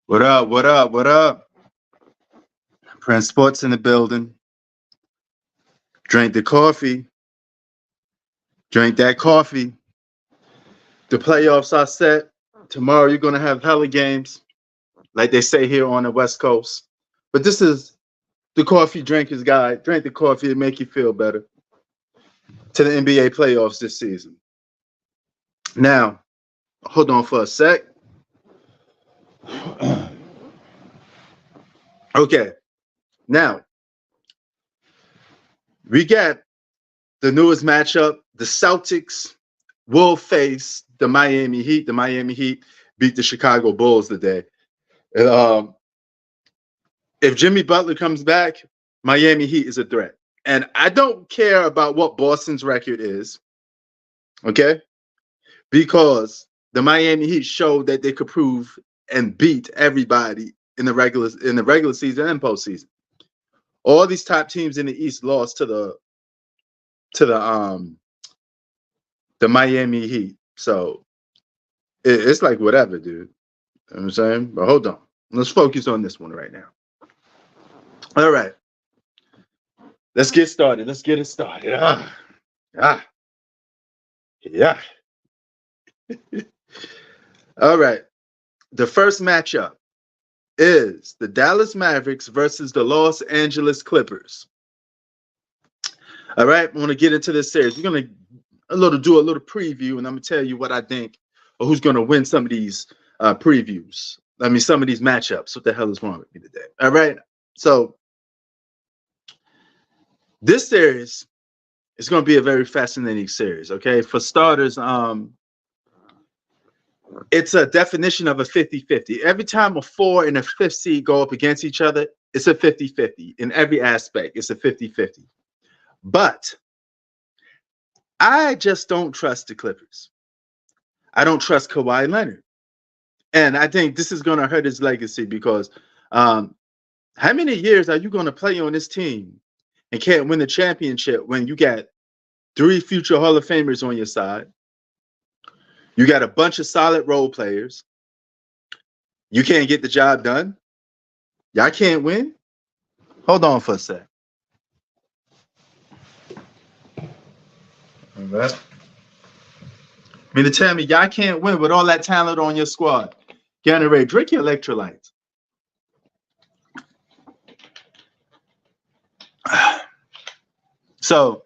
What up? What up? What up? Prince Sports in the building. Drink the coffee. Drink that coffee. The playoffs are set. Tomorrow you're gonna have hella games, like they say here on the West Coast. But this is the coffee drinkers guide. Drink the coffee to make you feel better. To the NBA playoffs this season. Now, hold on for a sec. Okay. Now, we got the newest matchup. The Celtics will face the Miami Heat. The Miami Heat beat the Chicago Bulls today. And, if Jimmy Butler comes back, Miami Heat is a threat. And I don't care about what Boston's record is, okay? Because the Miami Heat showed that they could prove and beat everybody in the regular season and postseason. All these top teams in the East lost to the Miami Heat. So it's like whatever, dude. You know what I'm saying? But hold on. Let's focus on this one right now. All right. Let's get started. Let's get it started. Yeah. All right. The first matchup is the Dallas Mavericks versus the Los Angeles Clippers. All right. I want to get into this series. We're going to do a little preview, and I'm going to tell you what I think or who's going to win some of these previews. I mean, some of these matchups. What the hell is wrong with me today? All right. So this series is going to be a very fascinating series. Okay. For starters, it's a definition of a 50-50. Every time a 4 and a 5th seed go up against each other, it's a 50-50. In every aspect, it's a 50-50. But I just don't trust the Clippers. I don't trust Kawhi Leonard. And I think this is going to hurt his legacy because how many years are you going to play on this team and can't win the championship when you got 3 future Hall of Famers on your side? You got a bunch of solid role players. You can't get the job done. Y'all can't win. Hold on for a sec. All right. I mean, to tell me y'all can't win with all that talent on your squad. Gatorade, drink your electrolytes. So,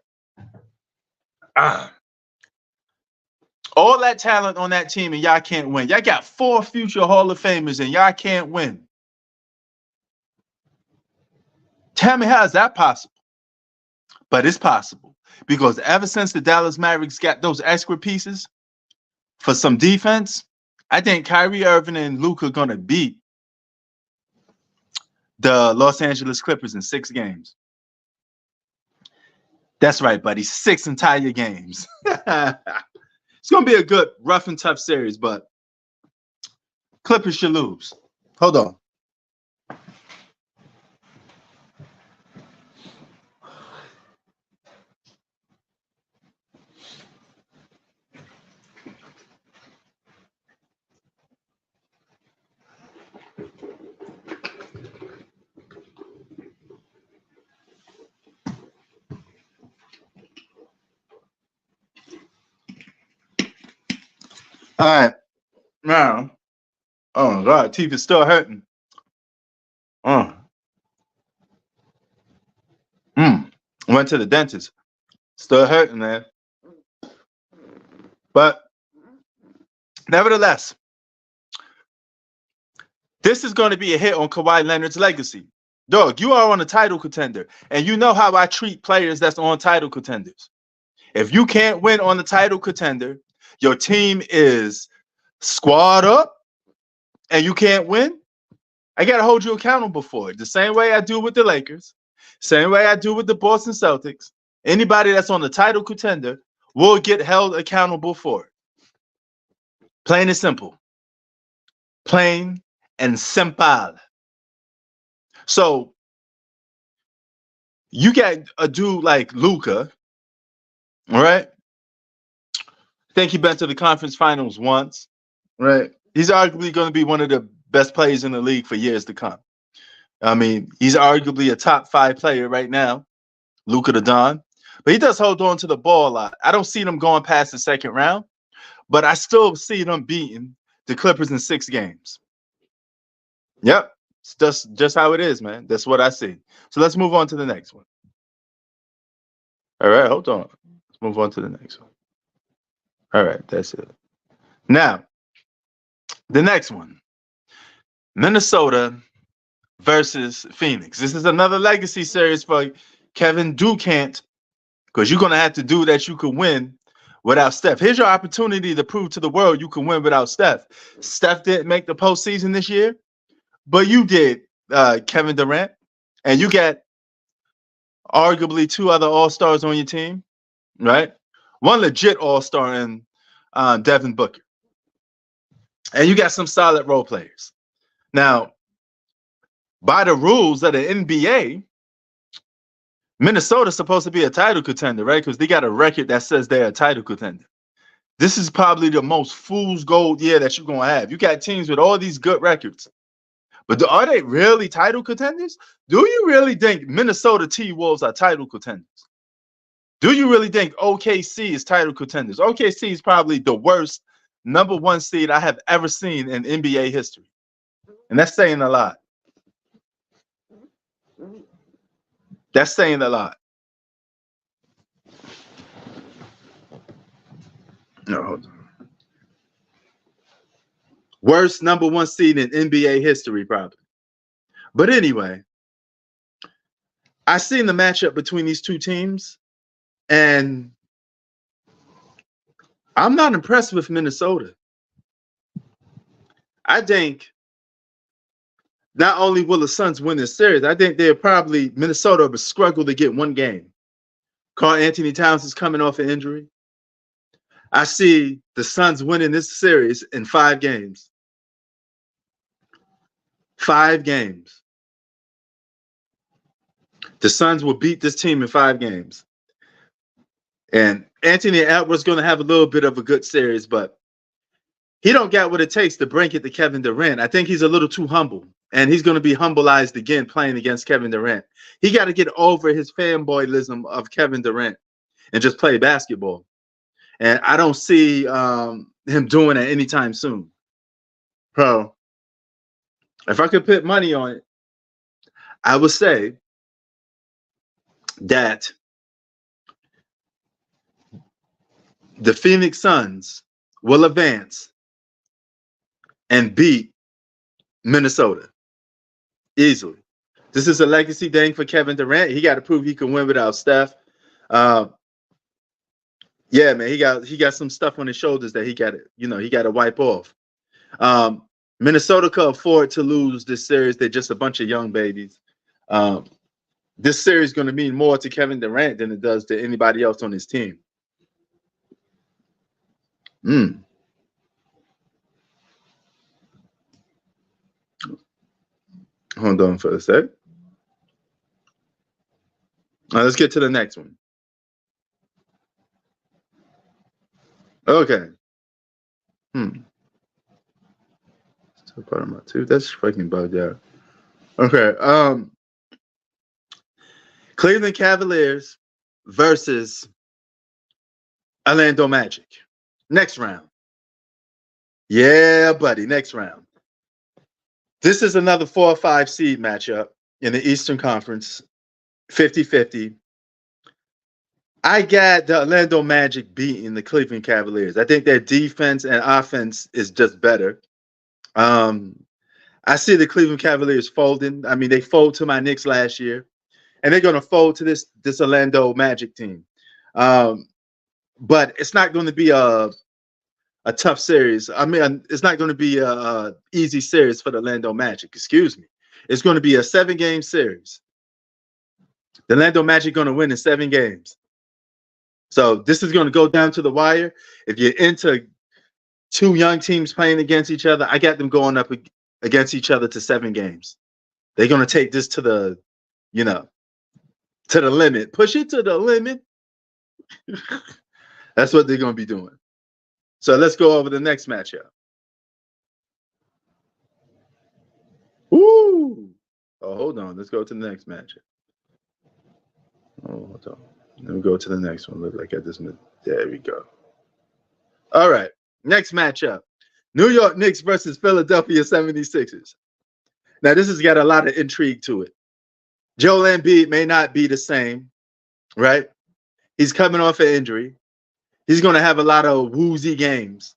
all that talent on that team and y'all can't win. Y'all got 4 future Hall of Famers and y'all can't win. Tell me, how is that possible? But it's possible because ever since the Dallas Mavericks got those extra pieces for some defense, I think Kyrie Irving and Luka are going to beat the Los Angeles Clippers in 6 games. That's right, buddy. 6 entire games. It's going to be a good, rough and tough series, but Clippers should lose. Hold on. All right. Now, oh, God, teeth is still hurting. Went to the dentist. Still hurting, man. But nevertheless, this is going to be a hit on Kawhi Leonard's legacy. Dog, you are on a title contender, and you know how I treat players that's on title contenders. If you can't win on the title contender, your team is squad up, and you can't win, I got to hold you accountable for it. The same way I do with the Lakers, same way I do with the Boston Celtics. Anybody that's on the title contender will get held accountable for it. Plain and simple. Plain and simple. So you got a dude like Luka, all right? I think he been to the conference finals once, right? He's arguably going to be one of the best players in the league for years to come. I mean, he's arguably a top 5 player right now, Luka the Don, but he does hold on to the ball a lot. I don't see them going past the second round, but I still see them beating the Clippers in 6 games. Yep, it's just how it is, man. That's what I see. So let's move on to the next one. All right, hold on. Let's move on to the next one. All right, that's it. Now, the next one, Minnesota versus Phoenix. This is another legacy series for Kevin Durant, because you're going to have to do that you can win without Steph. Here's your opportunity to prove to the world you can win without Steph. Steph didn't make the postseason this year, but you did, Kevin Durant, and you got arguably 2 other All-Stars on your team, right? One legit All-Star in Devin Booker. And you got some solid role players. Now, by the rules of the NBA, Minnesota's supposed to be a title contender, right? Because they got a record that says they're a title contender. This is probably the most fool's gold year that you're going to have. You got teams with all these good records. But are they really title contenders? Do you really think Minnesota T-Wolves are title contenders? Do you really think OKC is title contenders? OKC is probably the worst #1 seed I have ever seen in NBA history. And that's saying a lot. That's saying a lot. No, hold on. Worst #1 seed in NBA history, probably. But anyway, I seen the matchup between these two teams, and I'm not impressed with Minnesota. I think not only will the Suns win this series, I think Minnesota will struggle to get 1 game. Karl-Anthony Towns is coming off an injury. I see the Suns winning this series in 5 games. 5 games. The Suns will beat this team in 5 games. And Anthony Edwards going to have a little bit of a good series, but he don't got what it takes to bring it to Kevin Durant. I think he's a little too humble, and he's going to be humbleized again playing against Kevin Durant. He got to get over his fanboyism of Kevin Durant and just play basketball. And I don't see him doing it anytime soon. Bro, if I could put money on it, I would say that the Phoenix Suns will advance and beat Minnesota easily. This is a legacy thing for Kevin Durant. He got to prove he can win without Steph. Yeah, man, he got some stuff on his shoulders that he got to wipe off. Minnesota could afford to lose this series. They're just a bunch of young babies. This series is going to mean more to Kevin Durant than it does to anybody else on his team. Hold on for a sec. Let's get to the next one. Okay. Still part of my tooth. That's fucking bugged out. Okay. Cleveland Cavaliers versus Orlando Magic. Next round. Yeah, buddy. Next round. This is another 4 or 5 seed matchup in the Eastern Conference, 50-50. I got the Orlando Magic beating the Cleveland Cavaliers. I think their defense and offense is just better. I see the Cleveland Cavaliers folding. I mean, they fold to my Knicks last year, and they're going to fold to this Orlando Magic team. But it's not going to be a tough series. I mean, it's not going to be a easy series for the Orlando Magic. Excuse me. It's going to be a 7-game series. The Orlando Magic going to win in 7 games. So this is going to go down to the wire. If you're into 2 young teams playing against each other, I got them going up against each other to 7 games. They're going to take this to the, to the limit. Push it to the limit. That's what they're going to be doing. So let's go over the next matchup. Ooh. Oh, hold on. Let's go to the next matchup. Oh, hold on. Let me go to the next one. Look like at this. There we go. All right. Next matchup. New York Knicks versus Philadelphia 76ers. Now, this has got a lot of intrigue to it. Joel Embiid may not be the same, right? He's coming off an injury. He's going to have a lot of woozy games.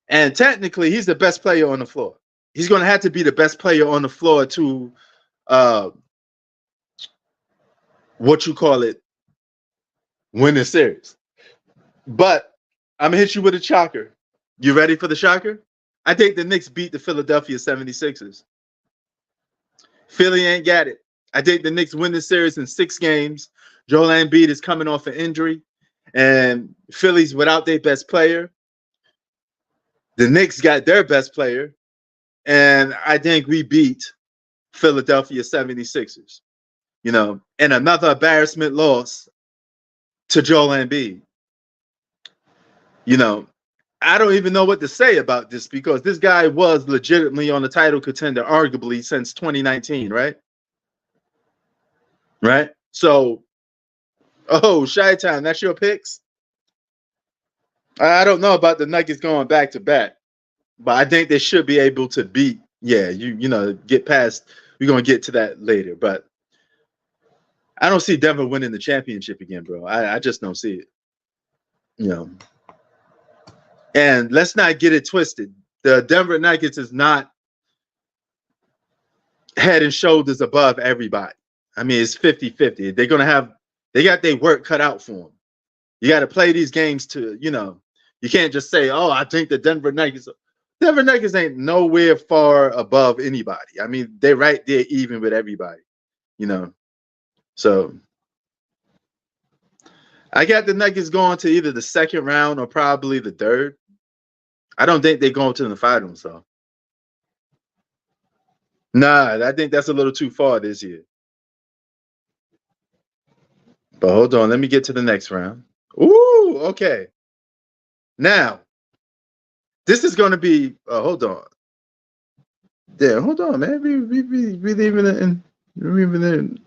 And technically, he's the best player on the floor. He's going to have to be the best player on the floor to, win the series. But I'm going to hit you with a shocker. You ready for the shocker? I think the Knicks beat the Philadelphia 76ers. Philly ain't got it. I think the Knicks win the series in 6 games. Joel Embiid is coming off an injury, and Philly's without their best player. The Knicks got their best player, and I think we beat Philadelphia 76ers. You know, and another embarrassment loss to Joel Embiid. You know, I don't even know what to say about this because this guy was legitimately on the title contender, arguably, since 2019, right? Right? So, Chi-Town, that's your picks? I don't know about the Nuggets going back to back, but I think they should be able to beat, get past. We're going to get to that later, but I don't see Denver winning the championship again, bro. I just don't see it. You know. And let's not get it twisted. The Denver Nuggets is not head and shoulders above everybody. I mean, it's 50-50. They got their work cut out for them. You got to play these games to, you can't just say, oh, I think the Denver Nuggets ain't nowhere far above anybody. I mean, they're right there even with everybody, So I got the Nuggets going to either the second round or probably the third. I don't think they're going to the finals, so. Nah, I think that's a little too far this year. But hold on, let me get to the next round. Ooh, okay. Now, this is going to be. Hold on. Yeah, hold on, man. We even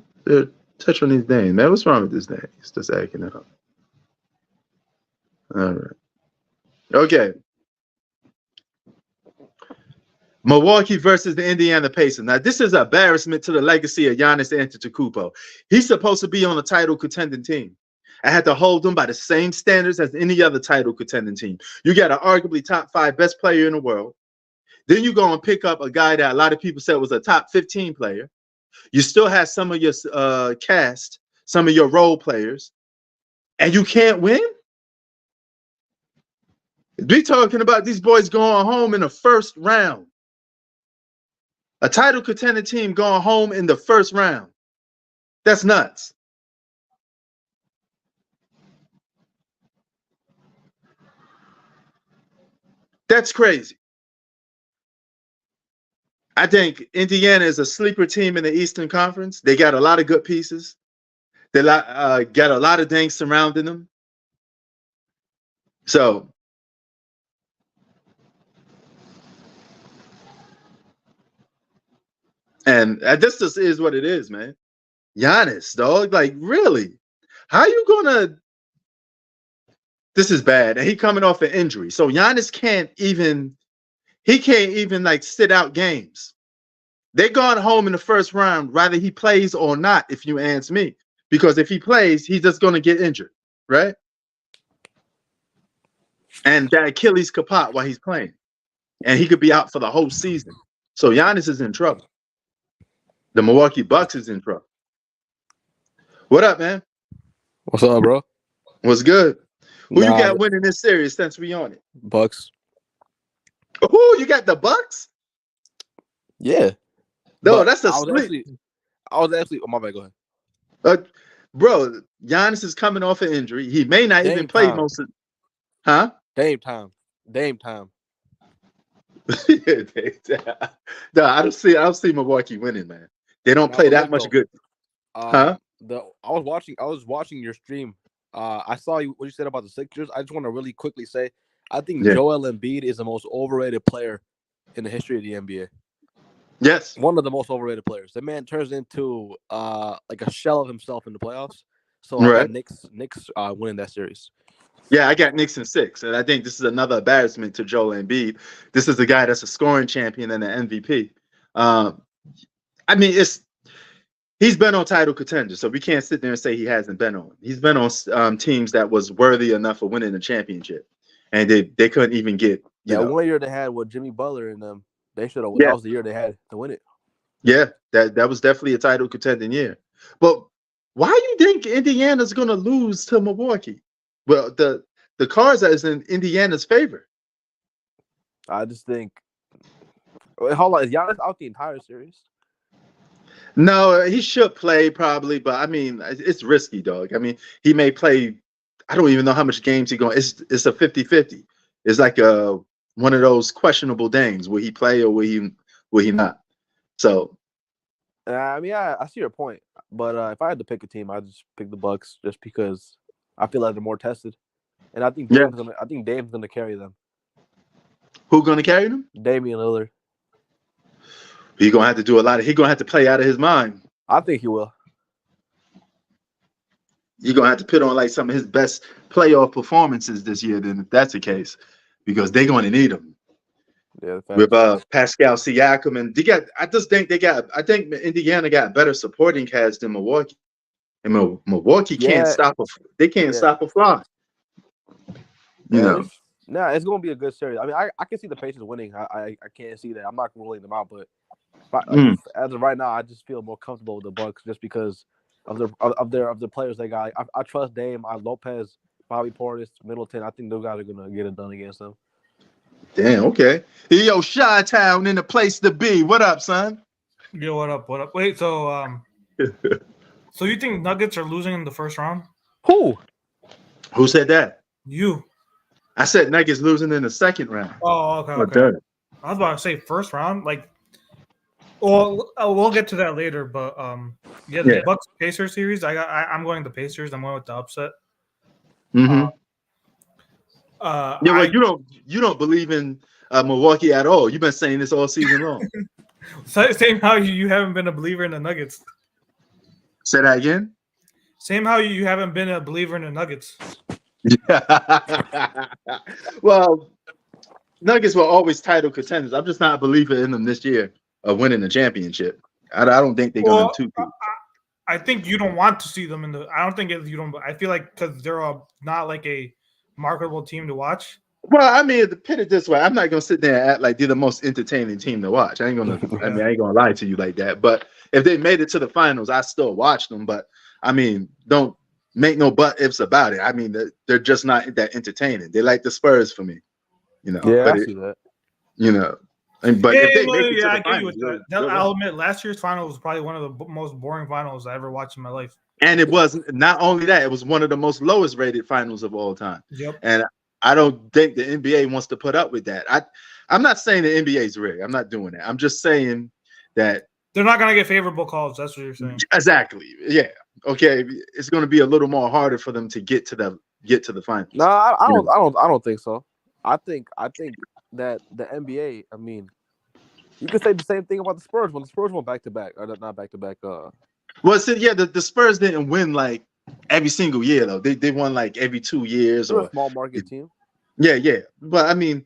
touch on these names, man. What's wrong with this name? It's just acting up. All right. Okay. Milwaukee versus the Indiana Pacers. Now, this is an embarrassment to the legacy of Giannis Antetokounmpo. He's supposed to be on a title contending team. I had to hold him by the same standards as any other title contending team. You got an arguably top 5 best player in the world. Then you go and pick up a guy that a lot of people said was a top 15 player. You still have some of your cast, some of your role players, and you can't win? We talking about these boys going home in the first round. A title contending team going home in the first round. That's nuts. That's crazy. I think Indiana is a sleeper team in the Eastern Conference. They got a lot of good pieces. They got a lot of things surrounding them. So, and this just is what it is, man. Giannis, dog, like really, how you gonna? This is bad, and he coming off an injury, so Giannis can't even like sit out games. They're going home in the first round, whether he plays or not, if you ask me. Because if he plays, he's just going to get injured, right? And that Achilles could pop while he's playing. And he could be out for the whole season. So Giannis is in trouble. The Milwaukee Bucks is in trouble. What up, man? What's up, bro? What's good? Who you got winning this series since we on it? Bucks. Who you got the Bucks? Yeah. No, that's a sleep. I was actually. Oh, my bad. Go ahead. Bro, Giannis is coming off an injury. He may not even play most of. Huh? Dame time. No, I don't see Milwaukee winning, man. They don't play that much good. Huh? I was watching your stream. I saw what you said about the Sixers. I just want to really quickly say, I think Joel Embiid is the most overrated player in the history of the NBA. Yes. One of the most overrated players. The man turns into like a shell of himself in the playoffs. So I got Right. Knicks winning that series. Yeah, I got Knicks in 6, and I think this is another embarrassment to Joel Embiid. This is the guy that's a scoring champion and an MVP. Um, I mean, he's been on title contenders, so we can't sit there and say he hasn't been on. He's been on teams that was worthy enough of winning the championship, and they couldn't even get That 1 year they had with Jimmy Butler and them, they should have. Yeah. That was the year they had to win it. Yeah, that was definitely a title contending year. But why do you think Indiana's going to lose to Milwaukee? Well, the cards is in Indiana's favor. I just think. Hold on, is Giannis out the entire series? No, he should play probably, but I mean, it's risky, dog. I mean, he may play. I don't even know how much games he's going. It's a 50-50. It's like one of those questionable things. Will he play or will he not? So, I mean, I see your point, but if I had to pick a team, I'd just pick the Bucks, just because I feel like they're more tested, and I think Dame's gonna carry them. Who's gonna carry them? Damian Lillard. He's gonna have to do a lot. He's gonna have to play out of his mind. I think he will. You're gonna have to put on like some of his best playoff performances this year. Then, if that's the case, because they're going to need him. Yeah, with Pascal Siakam, and I think Indiana got better supporting cast than Milwaukee, and Milwaukee can't stop a fly. You know. It's gonna be a good series. I mean, I can see the Pacers winning. I can't see that. I'm not ruling them out, but as of right now, I just feel more comfortable with the Bucks just because of the players they got. I trust Dame, Lopez, Bobby Portis, Middleton. I think those guys are gonna get it done against them. Damn, okay. Yo, Chi-Town in the place to be. What up, son? Yo, what up? What up? Wait, so so you think Nuggets are losing in the first round? Who said that? You. I said Nuggets losing in the second round. Oh, okay. I was about to say first round. Well, we'll get to that later, but the Bucks Pacers series. I'm going the Pacers. I'm going with the upset. Mm-hmm. You don't believe in Milwaukee at all. You've been saying this all season long. Same how you haven't been a believer in the Nuggets. Say that again. Same how you haven't been a believer in the Nuggets. Yeah. Well, Nuggets were always title contenders. I'm just not a believer in them this year of winning the championship. I don't think they're going to 2-2. I think you don't want to see them in the. I don't think you don't. I feel like because they're not like a marketable team to watch. Well, I mean, to put it this way, I'm not gonna sit there and act like they're the most entertaining team to watch. I ain't gonna lie to you like that. But if they made it to the finals, I still watch them. But I mean, don't make no but ifs about it. I mean, they're just not that entertaining. They're like the Spurs for me, you know. Yeah, I see that. You know, but if they make it to the finals, I'll admit, last year's final was probably one of the most boring finals I ever watched in my life. And it was not only that; it was one of the most lowest rated finals of all time. Yep. And I don't think the NBA wants to put up with that. I'm not saying the NBA is rigged. I'm not doing that. I'm just saying that they're not going to get favorable calls. That's what you're saying. Exactly. Yeah. Okay. It's going to be a little more harder for them to get to the finals. No, I don't think so. I think that the NBA. I mean, you could say the same thing about the Spurs when the Spurs went back to back, or not back to back. Well, so yeah, the Spurs didn't win like every single year though. They won like every 2 years. They're a small market team. Yeah. But I mean,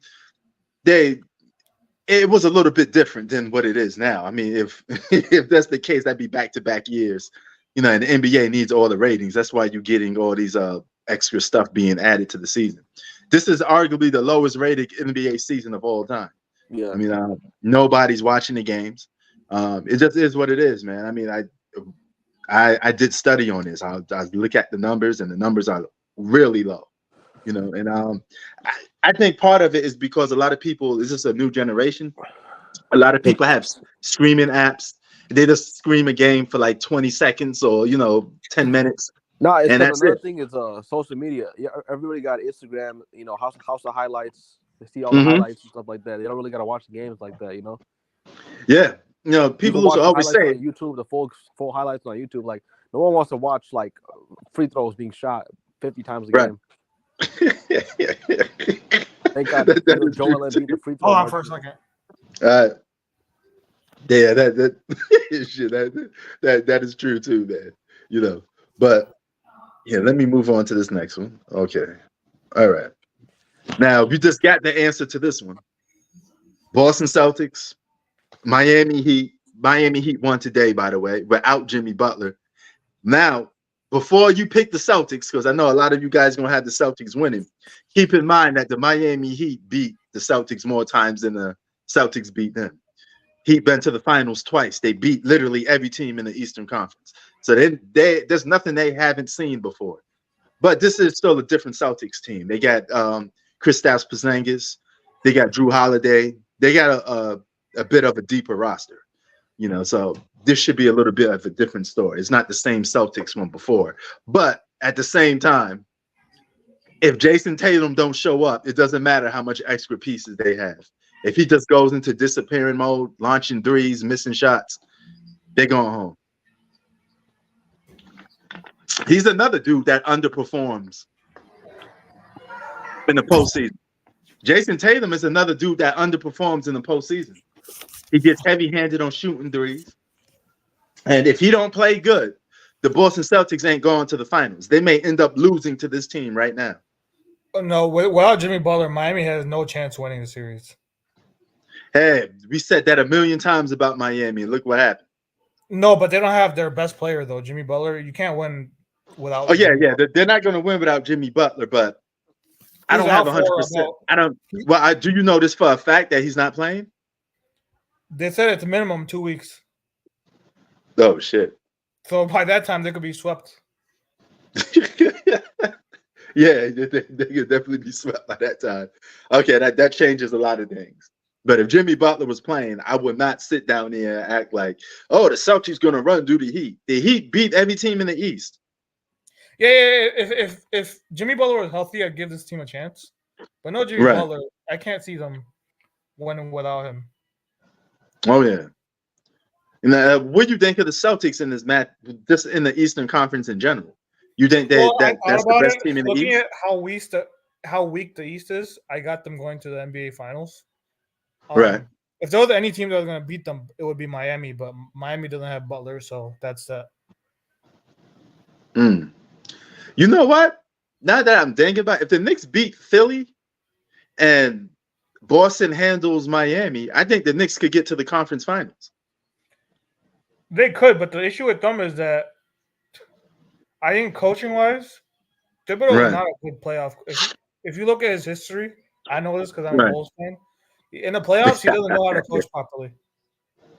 it was a little bit different than what it is now. I mean, if that's the case, that'd be back-to-back years. You know, and the NBA needs all the ratings. That's why you're getting all these extra stuff being added to the season. This is arguably the lowest rated NBA season of all time. Yeah. I mean, nobody's watching the games. It just is what it is, man. I mean, I did study on this. I look at the numbers, and the numbers are really low. You know, and I think part of it is because a lot of people, this is a new generation. A lot of people have streaming apps. They just stream a game for like 20 seconds or 10 minutes. No, and that's another it. thing is social media. Yeah, everybody got Instagram. House of highlights. They see all the highlights and stuff like that. They don't really gotta watch the games like that. Yeah, people also always say on YouTube, the full highlights on YouTube. Like no one wants to watch like free throws being shot 50 times a game. Thank God Joel Embiid the free throw. Hold on for a second. Yeah, that shit, that is true too, man. You know, but yeah, let me move on to this next one. Okay, all right. Now we just got the answer to this one. Boston Celtics, Miami Heat. Miami Heat won today, by the way, without Jimmy Butler. Now, before you pick the Celtics, because I know a lot of you guys are gonna have the Celtics winning, keep in mind that the Miami Heat beat the Celtics more times than the Celtics beat them. Heat been to the finals twice. They beat literally every team in the Eastern Conference. So there's nothing they haven't seen before. But this is still a different Celtics team. They got Kristaps Porzingis. They got Drew Holiday. They got a bit of a deeper roster. You know, so this should be a little bit of a different story. It's not the same Celtics one before. But at the same time, if Jason Tatum don't show up, it doesn't matter how much extra pieces they have. If he just goes into disappearing mode, launching threes, missing shots, they're going home. He's another dude that underperforms in the postseason. Jason Tatum is another dude that underperforms in the postseason. He gets heavy-handed on shooting threes. And if he don't play good, the Boston Celtics ain't going to the finals. They may end up losing to this team right now. No, without Jimmy Butler, Miami has no chance winning the series. Hey, we said that a million times about Miami. Look what happened. No, but they don't have their best player, though, Jimmy Butler. You can't win without Oh, yeah. They're not going to win without Jimmy Butler, but I don't have 100%. I don't. Well, do you know this for a fact that he's not playing? They said it's minimum 2 weeks. Oh, shit. So by that time, they could be swept. Yeah, they could definitely be swept by that time. Okay, that changes a lot of things. But if Jimmy Butler was playing, I would not sit down there and act like, oh, the Celtics going to run through the Heat. The Heat beat every team in the East. Yeah. If Jimmy Butler was healthy, I'd give this team a chance. But no Jimmy Butler, I can't see them winning without him. Oh, yeah. And what do you think of the Celtics in this match, just in the Eastern Conference in general? You think that's the best team in the East? Looking at how weak the East is, I got them going to the NBA Finals. Right. If there was any team that was going to beat them, it would be Miami. But Miami doesn't have Butler, so that's that. You know what? Now that I'm thinking about it, if the Knicks beat Philly and Boston handles Miami, I think the Knicks could get to the conference finals. They could, but the issue with them is that I think coaching-wise, Thibodeau is not a good playoff. If you look at his history, I know this because I'm a Bulls fan. In the playoffs, he doesn't know how to coach properly.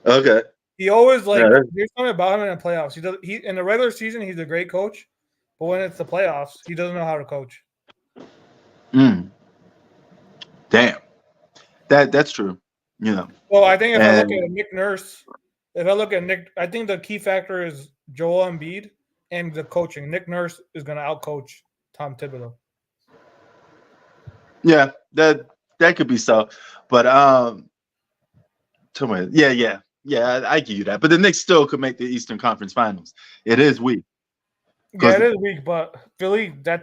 Okay. He always there's something about him in the playoffs. He in the regular season, he's a great coach, but when it's the playoffs, he doesn't know how to coach. Damn. That's true. You know. Well, I think if I look at Nick Nurse, I think the key factor is Joel Embiid and the coaching. Nick Nurse is going to outcoach Tom Thibodeau. Yeah, that could be so. But yeah, I give you that. But the Knicks still could make the Eastern Conference Finals. It is weak. Yeah, it is weak, but Philly, to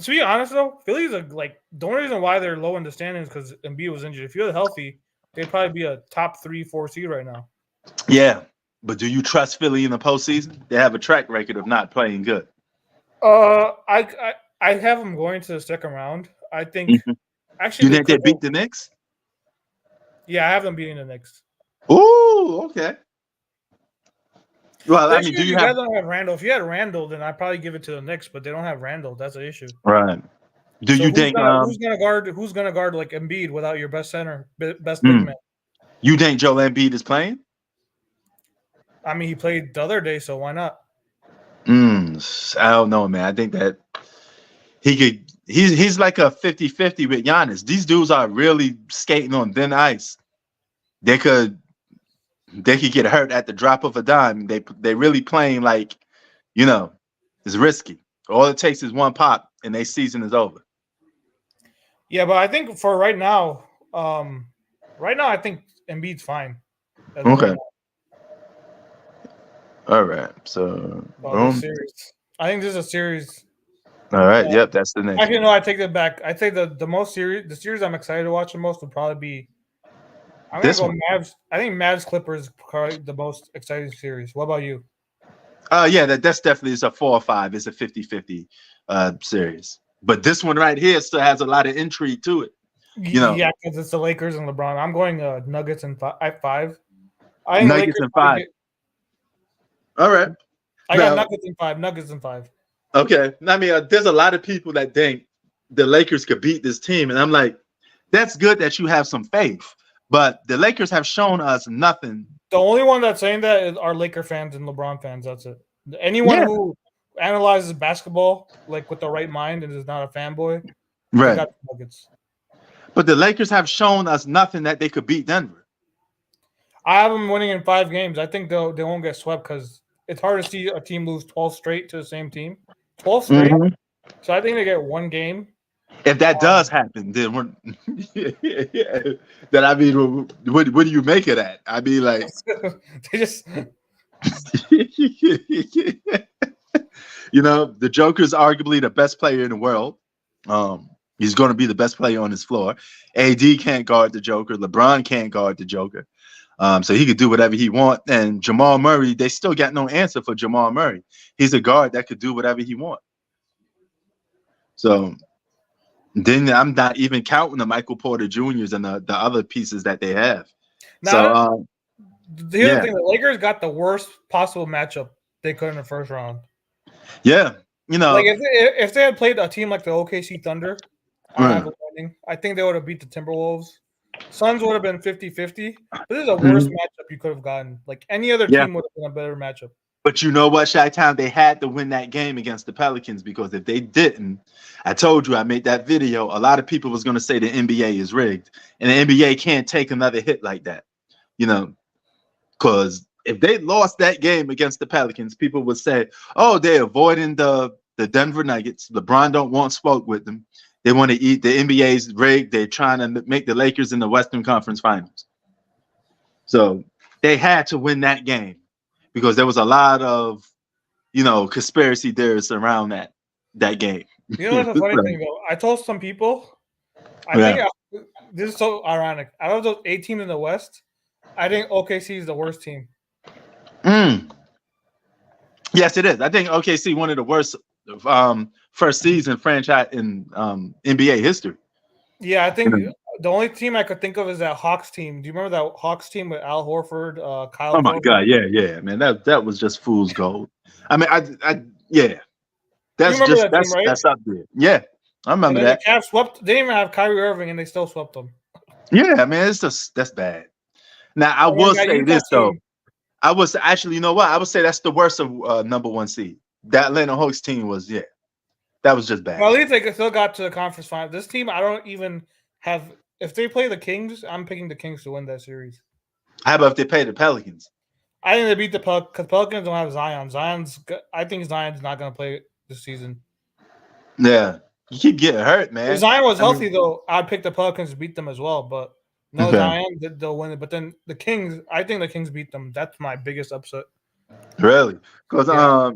be honest though, Philly's the only reason why they're low in the standings because Embiid was injured. If he was healthy, they'd probably be a top 3-4 seed right now. Yeah, but do you trust Philly in the postseason? They have a track record of not playing good. I have them going to the second round. I think actually. You think they beat the Knicks? Yeah, I have them beating the Knicks. Ooh, okay. Well, I mean, you guys don't have Randall? If you had Randall, then I'd probably give it to the Knicks, but they don't have Randall. That's an issue. Right. Do you think who's gonna guard like Embiid without your best center, best big man? You think Joel Embiid is playing? I mean, he played the other day, so why not? I don't know, man. I think that he could. He's like a 50-50 with Giannis. These dudes are really skating on thin ice. They could get hurt at the drop of a dime. They really playing like, it's risky. All it takes is one pop, and their season is over. Yeah, but I think for right now, I think Embiid's fine. Okay. All right. So, I think this is a series. All right. Yep. That's the next. Actually, no, I take that back. I think the series I'm excited to watch the most would probably be I'm This gonna go one. Mavs. I think Mavs Clippers is probably the most exciting series. What about you? Yeah, that's definitely it's a 4 or 5. It's a 50-50 series. But this one right here still has a lot of intrigue to it. You know, Yeah, because it's the Lakers and LeBron. I'm going Nuggets and 5. I think Nuggets Lakers in probably 5. get. All right. I got Now, Nuggets in 5. Nuggets in 5. okay. I mean, there's a lot of people that think the Lakers could beat this team, and I'm like, that's good that you have some faith, but the Lakers have shown us nothing. The only one that's saying that are Laker fans and LeBron fans. That's it. Anyone Yeah. who analyzes basketball like with the right mind and is not a fanboy, they Right. got the Nuggets. But the Lakers have shown us nothing that they could beat Denver. I have them winning in 5 games. I think they won't get swept because it's hard to see a team lose 12 straight to the same team. 12 straight. Mhm. So I think they get 1 game. If that does happen, then we're then I mean, what do you make of that? I mean, like, They just you know, the Joker's arguably the best player in the world. He's going to be the best player on his floor. AD can't guard the Joker. LeBron can't guard the Joker. So he could do whatever he wants. And Jamal Murray, they still got no answer for Jamal Murray. He's a guard that could do whatever he wants. So then I'm not even counting the Michael Porter Jr.'s and the other pieces that they have. now, So here's the yeah. thing: the Lakers got the worst possible matchup they could in the first round. Yeah, you know, Like if they had played a team like the OKC Thunder, Right. I think they would have beat the Timberwolves. Suns would have been 50-50. But this is the worst matchup you could have gotten. Like any other Yeah. team would have been a better matchup. But you know what, Chi-Town, they had to win that game against the Pelicans because if they didn't, I told you I made that video. A lot of people was going to say the NBA is rigged, and the NBA can't take another hit like that, you know, because if they lost that game against the Pelicans, people would say, "Oh, they're avoiding the Denver Nuggets. LeBron don't want smoke with them. They want to eat the NBA's rigged. They're trying to make the Lakers in the Western Conference Finals." So they had to win that game, because there was a lot of, you know, conspiracy theorists around that game. You know what's the funny thing though? I told some people, think this is so ironic. Out of those 8 teams in the West, I think OKC is the worst team. Yes, it is. I think OKC one of the worst first season franchise in NBA history. Yeah, I think the only team I could think of is that Hawks team. Do you remember that Hawks team with Al Horford, Kyle? Oh my God, yeah, man, that was just fool's gold. I mean, yeah, that's you remember just that team, right? that's up there. Yeah, I remember that. The Cavs swept. They didn't even have Kyrie Irving, and they still swept them. Yeah, man, that's bad. Now I will say this though. I was actually, you know what? I would say that's the worst of number 1 seed. That Atlanta Hawks team was, that was just bad. Well, at least they still got to the conference final. This team, I don't even have. If they play the Kings, I'm picking the Kings to win that series. How about if they play the Pelicans? I think they beat the Pelicans because Pelicans don't have Zion. I think Zion's not going to play this season. Yeah, you keep getting hurt, man. If Zion was healthy, though, I'd pick the Pelicans to beat them as well. But no, Zion, they'll win it. But then the Kings, I think the Kings beat them. That's my biggest upset. Really? Because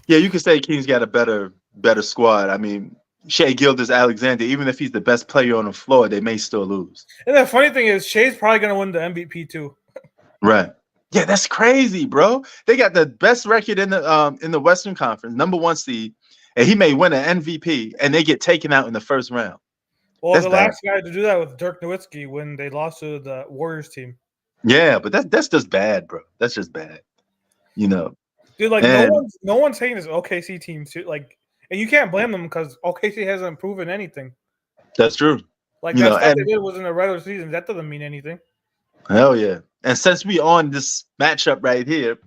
you could say Kings got a better squad. I mean, Shai Gilgeous-Alexander, even if he's the best player on the floor, they may still lose. And the funny thing is, Shai's probably going to win the MVP too. Right. Yeah, that's crazy, bro. They got the best record in the Western Conference, number 1 seed, and he may win an MVP, and they get taken out in the first round. Well, that's the last guy to do that was Dirk Nowitzki when they lost to the Warriors team. Yeah, but that's just bad, bro. That's just bad. You know, dude. Like no one's saying this OKC team too. Like, and you can't blame them because OKC hasn't proven anything. That's true. Like that stuff they did was in the regular season. That doesn't mean anything. Hell yeah! And since we on this matchup right here,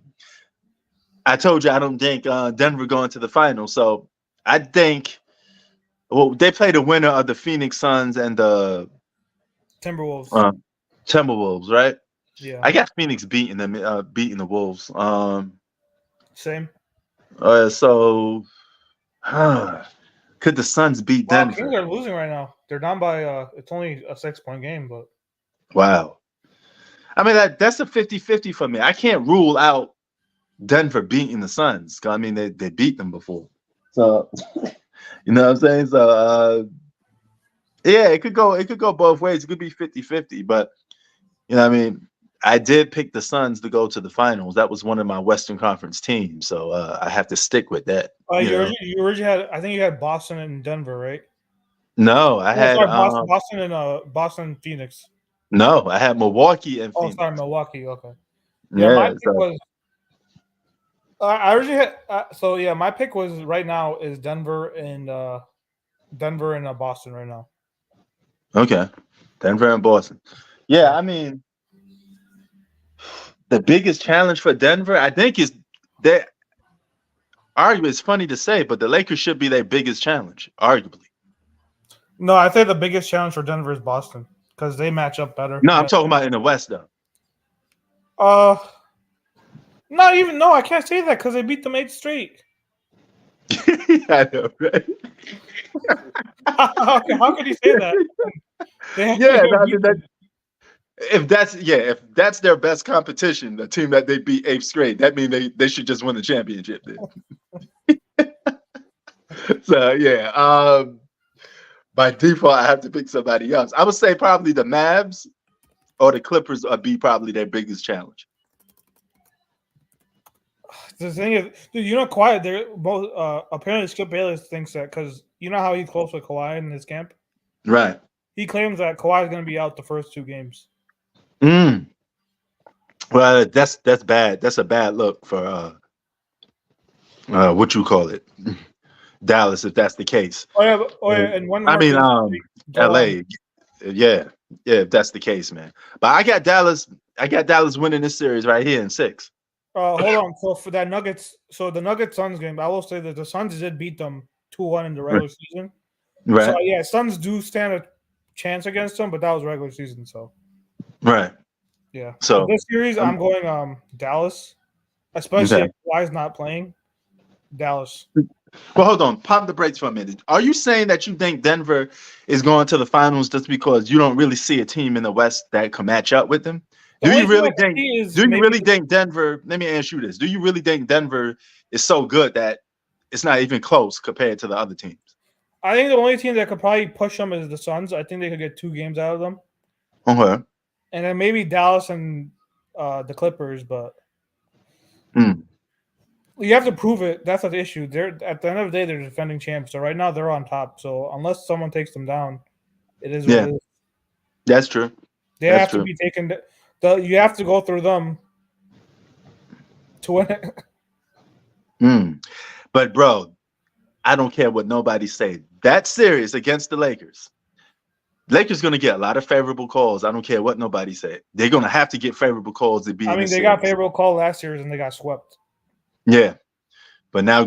I told you I don't think Denver going to the final. So I think, well, they play the winner of the Phoenix Suns and the Timberwolves. Timberwolves, right? Yeah. I got Phoenix beating the Wolves. Same. So, could the Suns beat Denver? Kings are losing right now. They're down by it's only a 6-point game, but wow. I mean that's a 50-50 for me. I can't rule out Denver beating the Suns. I mean they beat them before. So you know what I'm saying? So yeah, it could go both ways. It could be 50-50, but You know what I mean? I did pick the Suns to go to the finals. That was one of my Western Conference teams, so I have to stick with that. You originally had, I think you had Boston and Denver, right? No, I had sorry, Boston and Boston Phoenix. no, I had Milwaukee and Phoenix. Sorry, Milwaukee. Okay. Yeah, my pick was. I originally had my pick was right now is Denver and Boston right now. Okay, Denver and Boston. Yeah, I mean, the biggest challenge for Denver, I think, is that. Arguably, it's funny to say, but the Lakers should be their biggest challenge, arguably. No, I think the biggest challenge for Denver is Boston because they match up better. No, I'm talking about in the West, though. Not even. No, I can't say that because they beat them 8 straight. I know, right? How can you say that? If that's their best competition, the team that they beat 8th straight, that means they should just win the championship then. So yeah, by default, I have to pick somebody else. I would say probably the Mavs or the Clippers would be probably their biggest challenge. The thing is, dude, Kawhi, they're both apparently Skip Bayless thinks that because you know how he's close with Kawhi in his camp? Right. He claims that Kawhi is going to be out the first 2 games. Well, that's bad. That's a bad look for what you call it, Dallas, if that's the case. And one more. I mean, LA. Yeah, if that's the case, man. But I got Dallas winning this series right here in 6. Hold on. So for that the Nuggets Suns game, I will say that the Suns did beat them 2-1 in the regular season. Right. So yeah, Suns do stand a chance against them, but that was regular season. So. Right. Yeah. So this series, I'm going Dallas, especially if Kawhi's not playing. Dallas. Well, hold on. Pump the brakes for a minute. Are you saying that you think Denver is going to the finals just because you don't really see a team in the West that can match up with them? Do you really think Denver? Let me ask you this: do you really think Denver is so good that it's not even close compared to the other teams? I think the only team that could probably push them is the Suns. I think they could get 2 games out of them. Okay. And then maybe Dallas and the Clippers, but you have to prove it. That's the issue. They're at the end of the day, they're defending champs. So right now they're on top. So unless someone takes them down, it is what it is. That's true. They have to be taken. You have to go through them to win it. But bro, I don't care what nobody say. That series against the Lakers going to get a lot of favorable calls. I don't care what nobody said. They're going to have to get favorable calls to be. I mean, they got favorable call last year and they got swept. Yeah, but now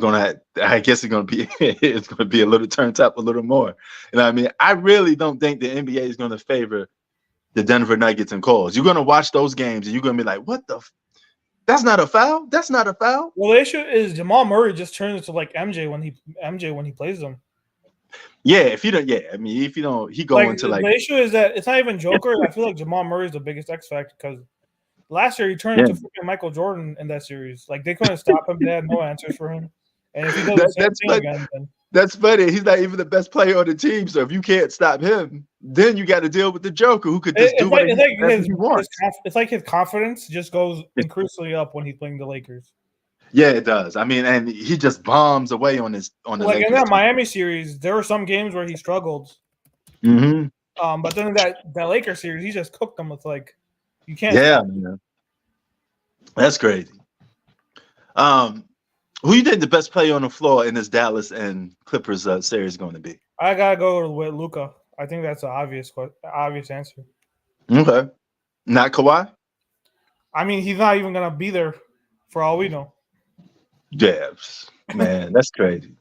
I guess it's going to be a little turned up a little more. You know what I mean? I really don't think the NBA is going to favor the Denver Nuggets in calls. You're going to watch those games and you're going to be like, what the? That's not a foul. That's not a foul. Well, the issue is Jamal Murray just turns into like MJ when he plays them. Yeah, if you don't, he go into like. The issue is that it's not even Joker. I feel like Jamal Murray is the biggest X factor because last year he turned into freaking Michael Jordan in that series. Like they couldn't stop him. They had no answers for him. And if he does the same thing again, then that's funny. He's not even the best player on the team. So if you can't stop him, then you got to deal with the Joker who could just do whatever he wants. It's like his confidence just goes increasingly up when he's playing the Lakers. Yeah, it does. I mean, and he just bombs away on the like Lakers in that Miami series. There were some games where he struggled. But then that Lakers series, he just cooked them with like you can't. Yeah, man. That's crazy. Who you think the best player on the floor in this Dallas and Clippers series is going to be? I gotta go with Luka. I think that's an obvious answer. Okay, not Kawhi. I mean, he's not even gonna be there for all we know. Yeah, man, that's crazy.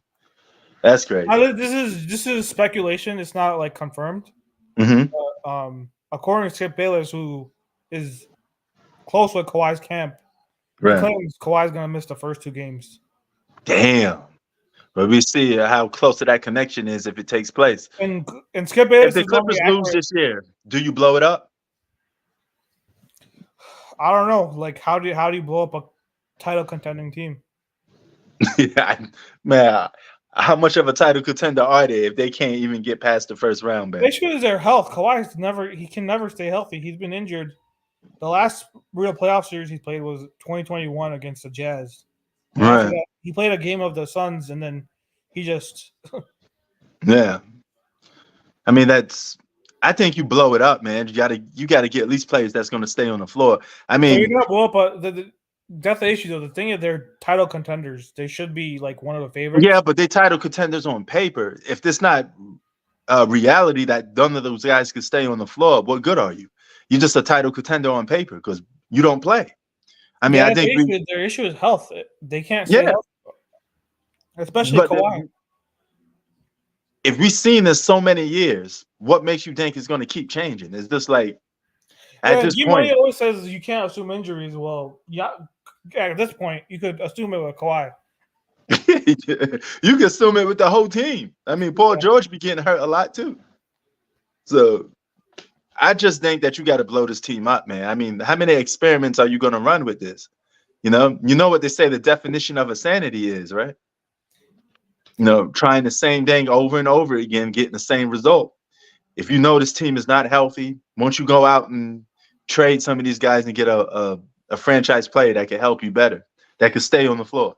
That's crazy. This is speculation. It's not like confirmed. But, according to Skip Bayless, who is close with Kawhi's camp, he claims Kawhi's gonna miss the first 2 games. Damn. But we see how close to that connection is if it takes place. And Skip Bayless, if the Clippers lose this year, do you blow it up? I don't know. Like, how do you blow up a title contending team? Yeah, man. How much of a title contender are they if they can't even get past the first round? The issue is their health. Kawhi can never stay healthy. He's been injured The last real playoff series he played was 2021 against the Jazz. And Right. after that, he played a game of the Suns, and then he just Yeah. I mean, I think you blow it up, man. You gotta get at least players that's gonna stay on the floor. I so mean, you're gonna blow up. But that's the issue, though. The thing is, they're title contenders. They should be like one of the favorites. yeah, but they title contenders on paper. If this not reality that none of those guys can stay on the floor, what good are you? You're just a title contender on paper because you don't play. I mean, Yeah, I think their issue is health. They can't stay healthy, especially but Kawhi. if we've seen this so many years, what makes you think it's going to keep changing? It's just like at this point, always says you can't assume injuries. Well, yeah, at this point, you could assume it with Kawhi. you can assume it with the whole team. I mean, Paul George be getting hurt a lot too. So I just think that you got to blow this team up, man. I mean, how many experiments are you going to run with this? You know what they say the definition of insanity is, right? Trying the same thing over and over again, getting the same result. If you know this team is not healthy, won't you go out and trade some of these guys and get a franchise player that can help you better, that can stay on the floor?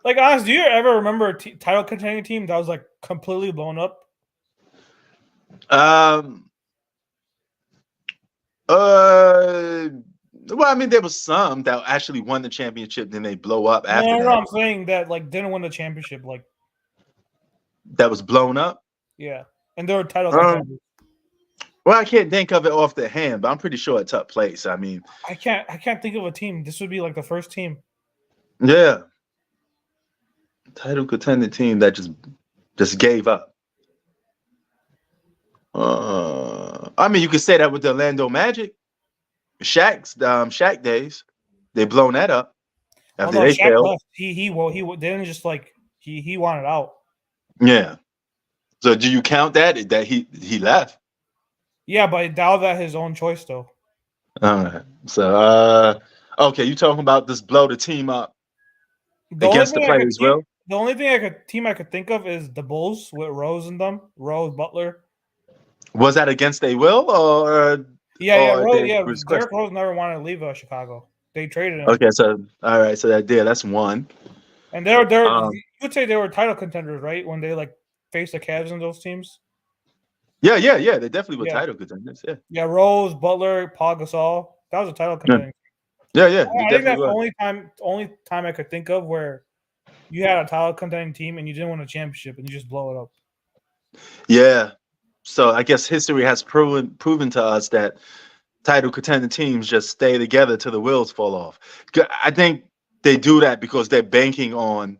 Like, honest, do you ever remember a title contending team that was like completely blown up? Well, I mean, there was some that actually won the championship, then they blow up after that. No, I'm saying that like didn't win the championship, like that was blown up. Yeah, and they were title contenders. Well, I can't think of it off the hand, but I'm pretty sure it took place. I mean, I can't think of a team. This would be like the first team. Yeah, title contending team that just gave up. I mean, you could say that with the Orlando Magic. Shaq days, they blown that up after they failed. Left. He didn't just like he wanted out. Yeah. So do you count that he left? Yeah, but that was at his own choice though. All right. So okay, you talking about this blow the team up against the players? Will the only thing I could think of is the Bulls with Rose in them, Rose Butler. Was that against they will or? Derrick Rose never wanted to leave Chicago. They traded him. Okay, so all right, so that's one. And they're you would say they were title contenders, right? When they like faced the Cavs in those teams. Yeah. They definitely were title contenders. Yeah. Yeah, Rose, Butler, Paul Gasol. That was a title contender. Yeah. I think that's the only time I could think of where you had a title contending team and you didn't win a championship and you just blow it up. Yeah. So I guess history has proven to us that title contending teams just stay together till the wheels fall off. I think they do that because they're banking on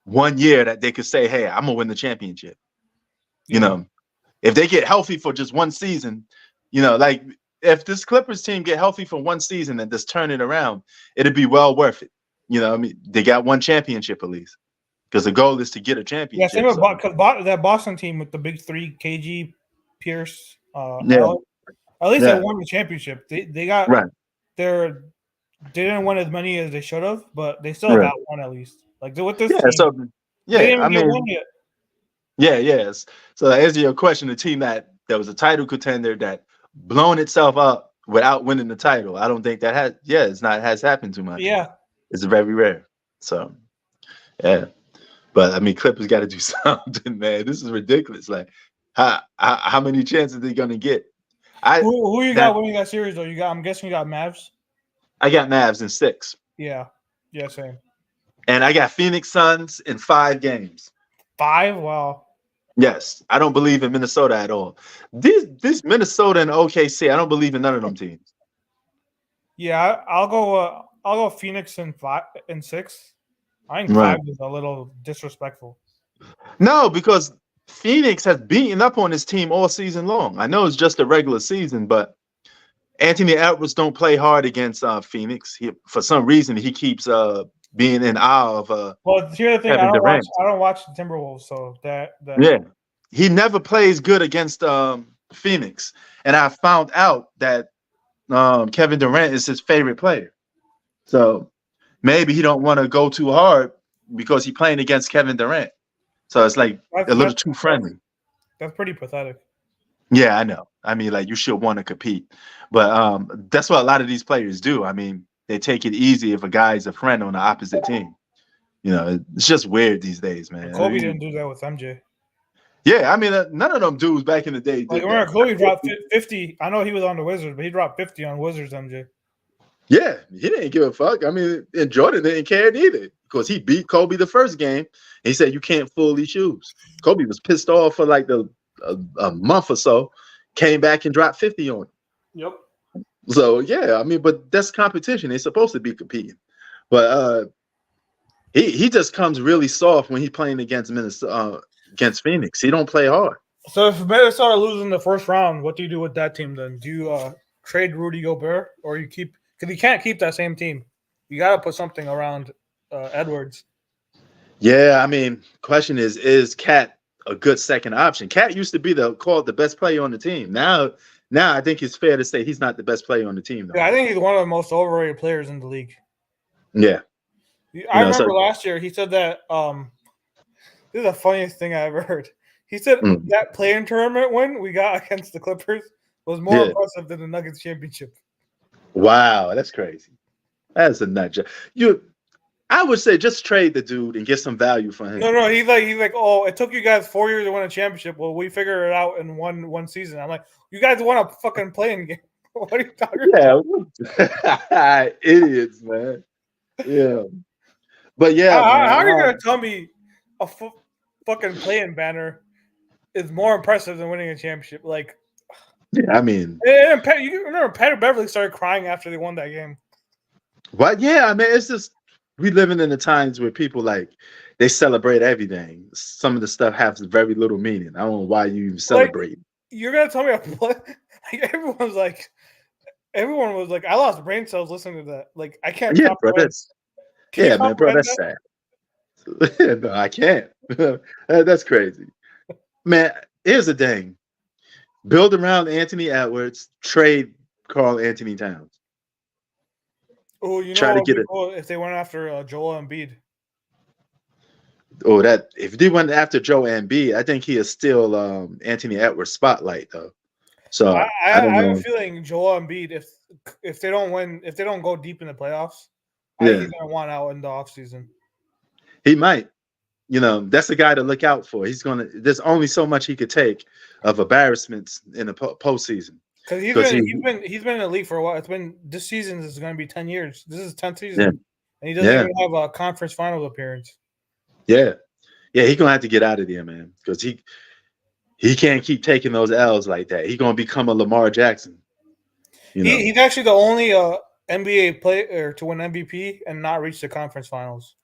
1 year that they could say, "Hey, I'm gonna win the championship." Yeah. If they get healthy for just one season, like if this Clippers team get healthy for one season and just turn it around, it'd be well worth it. I mean, they got one championship at least. Because the goal is to get a championship. Yeah, same with that Boston team with the big three, KG, Pierce, at least they won the championship. They got they didn't win as many as they should have, but they still got one at least. Like with this team, they didn't even get one yet. Yes. So to answer your question, the team that was a title contender that blown itself up without winning the title, I don't think that has happened too much. Yeah. It's very rare. So yeah. But I mean, Clippers got to do something, man. This is ridiculous. Like, how many chances are they gonna get? Who you got winning that series though? I'm guessing you got Mavs. I got Mavs in 6. Yeah, same. And I got Phoenix Suns in 5 games. 5? Wow. Yes, I don't believe in Minnesota at all. This Minnesota and OKC, I don't believe in none of them teams. Yeah, I'll go Phoenix in 5 and 6. I think 5 is a little disrespectful. No, because Phoenix has beaten up on his team all season long. I know it's just a regular season, but Anthony Edwards don't play hard against Phoenix. For some reason, he keeps being in awe of. Well, here's the thing: I don't watch the Timberwolves, so that. Yeah, he never plays good against Phoenix, and I found out that Kevin Durant is his favorite player. So. Maybe he don't want to go too hard because he's playing against Kevin Durant. So it's like a little too friendly. That's pretty pathetic. Yeah, I know. I mean, like you should want to compete, but that's what a lot of these players do. I mean, they take it easy if a guy's a friend on the opposite team. It's just weird these days, man. Kobe didn't do that with MJ. Yeah, I mean, none of them dudes back in the day Like did remember that. Kobe dropped 50. I know he was on the Wizards, but he dropped 50 on Wizards MJ. Yeah, he didn't give a fuck. I mean, and Jordan didn't care either because he beat Kobe the first game. He said you can't fool these shoes. Kobe was pissed off for like a month or so. Came back and dropped 50 on him. Yep. So yeah, I mean, but that's competition. They're supposed to be competing, but he just comes really soft when he's playing against Minnesota, against Phoenix. He don't play hard. So if Minnesota loses in the first round, what do you do with that team then? Do you trade Rudy Gobert or you keep? Because you can't keep that same team. You got to put something around Edwards. Yeah, I mean, question is Cat a good second option? Cat used to be called the best player on the team. Now I think it's fair to say he's not the best player on the team, though. Yeah, I think he's one of the most overrated players in the league. Yeah. I remember last year he said that this is the funniest thing I ever heard. He said that play-in tournament win we got against the Clippers was more impressive than the Nuggets championship. Wow, that's crazy. That's a nut job. I would say just trade the dude and get some value from him. No, he's like, oh, it took you guys 4 years to win a championship. Well, we figured it out in one season. I'm like, you guys won a fucking playing game. What are you talking about? Idiots, man. Yeah. But yeah, how are you gonna tell me a fucking playing banner is more impressive than winning a championship? Like, yeah, I mean, you remember Pat Beverly started crying after they won that game. What? Yeah, I mean, it's just we living in the times where people they celebrate everything. Some of the stuff has very little meaning. I don't know why you even celebrate. You're gonna tell me a play? Everyone was like, I lost brain cells listening to that. Like, I can't. Yeah, bro, that's sad. No, I can't. That's crazy, man. Here's the thing: build around Anthony Edwards, trade Karl Anthony Towns. Oh, you know what would be cool if they went after Joel Embiid. Oh, if they went after Joel Embiid, I think he is still Anthony Edwards spotlight though. So I have a feeling Joel Embiid, if they don't win, if they don't go deep in the playoffs, I think he's gonna want out in the offseason. He might. That's the guy to look out for. There's only so much he could take of embarrassments in the postseason. Because he's been in the league for a while. This season is going to be 10 years. This is 10th season, and he doesn't even have a conference finals appearance. Yeah, he's gonna have to get out of there, man, because he can't keep taking those L's like that. He's gonna become a Lamar Jackson. He's actually the only NBA player to win MVP and not reach the conference finals.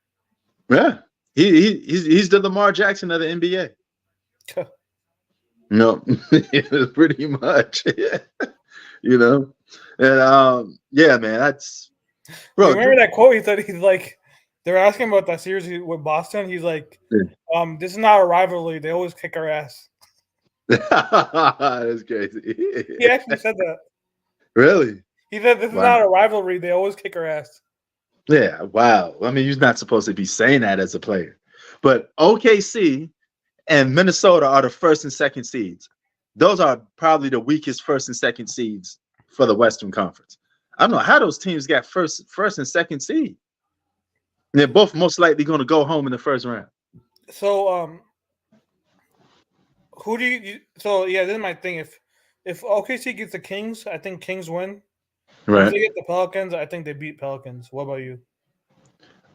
Yeah, he's the Lamar Jackson of the NBA. No, pretty much. And yeah, man, that's bro. Remember that quote he said? He's like, they're asking about that series with Boston. He's like, this is not a rivalry. They always kick our ass. That's crazy. He actually said that. Really? He said this is not a rivalry. They always kick our ass. Yeah. Wow. I mean, you're not supposed to be saying that as a player, but OKC and Minnesota are the first and second seeds. Those are probably the weakest first and second seeds for the Western Conference. I don't know how those teams got first and second seed. And they're both most likely going to go home in the first round. So, who do you? So, yeah, this is my thing. If OKC gets the Kings, I think Kings win. Right. If they get the Pelicans, I think they beat Pelicans. What about you?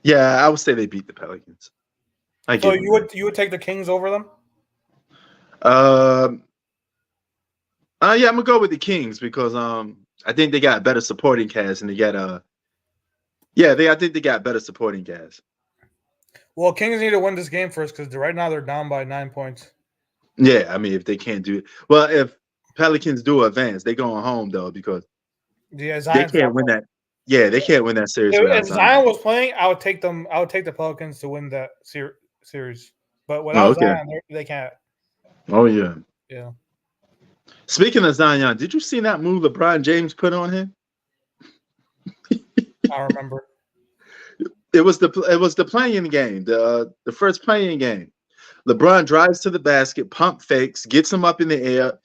Yeah, I would say they beat the Pelicans. So you would take the Kings over them? Yeah, I'm gonna go with the Kings because I think they got better supporting cast and they got I think they got better supporting cast. Well, Kings need to win this game first because right now they're down by 9 points. Yeah, I mean if they can't do it, well, if Pelicans do advance, they going home though because they can't win that. Yeah, they can't win that series. If Zion was playing, I would take them. I would take the Pelicans to win that series. But without Zion, they can't. Oh yeah. Yeah. Speaking of Zion, did you see that move LeBron James put on him? I remember. It was the playing game, the first playing game. LeBron drives to the basket, pump fakes, gets him up in the air,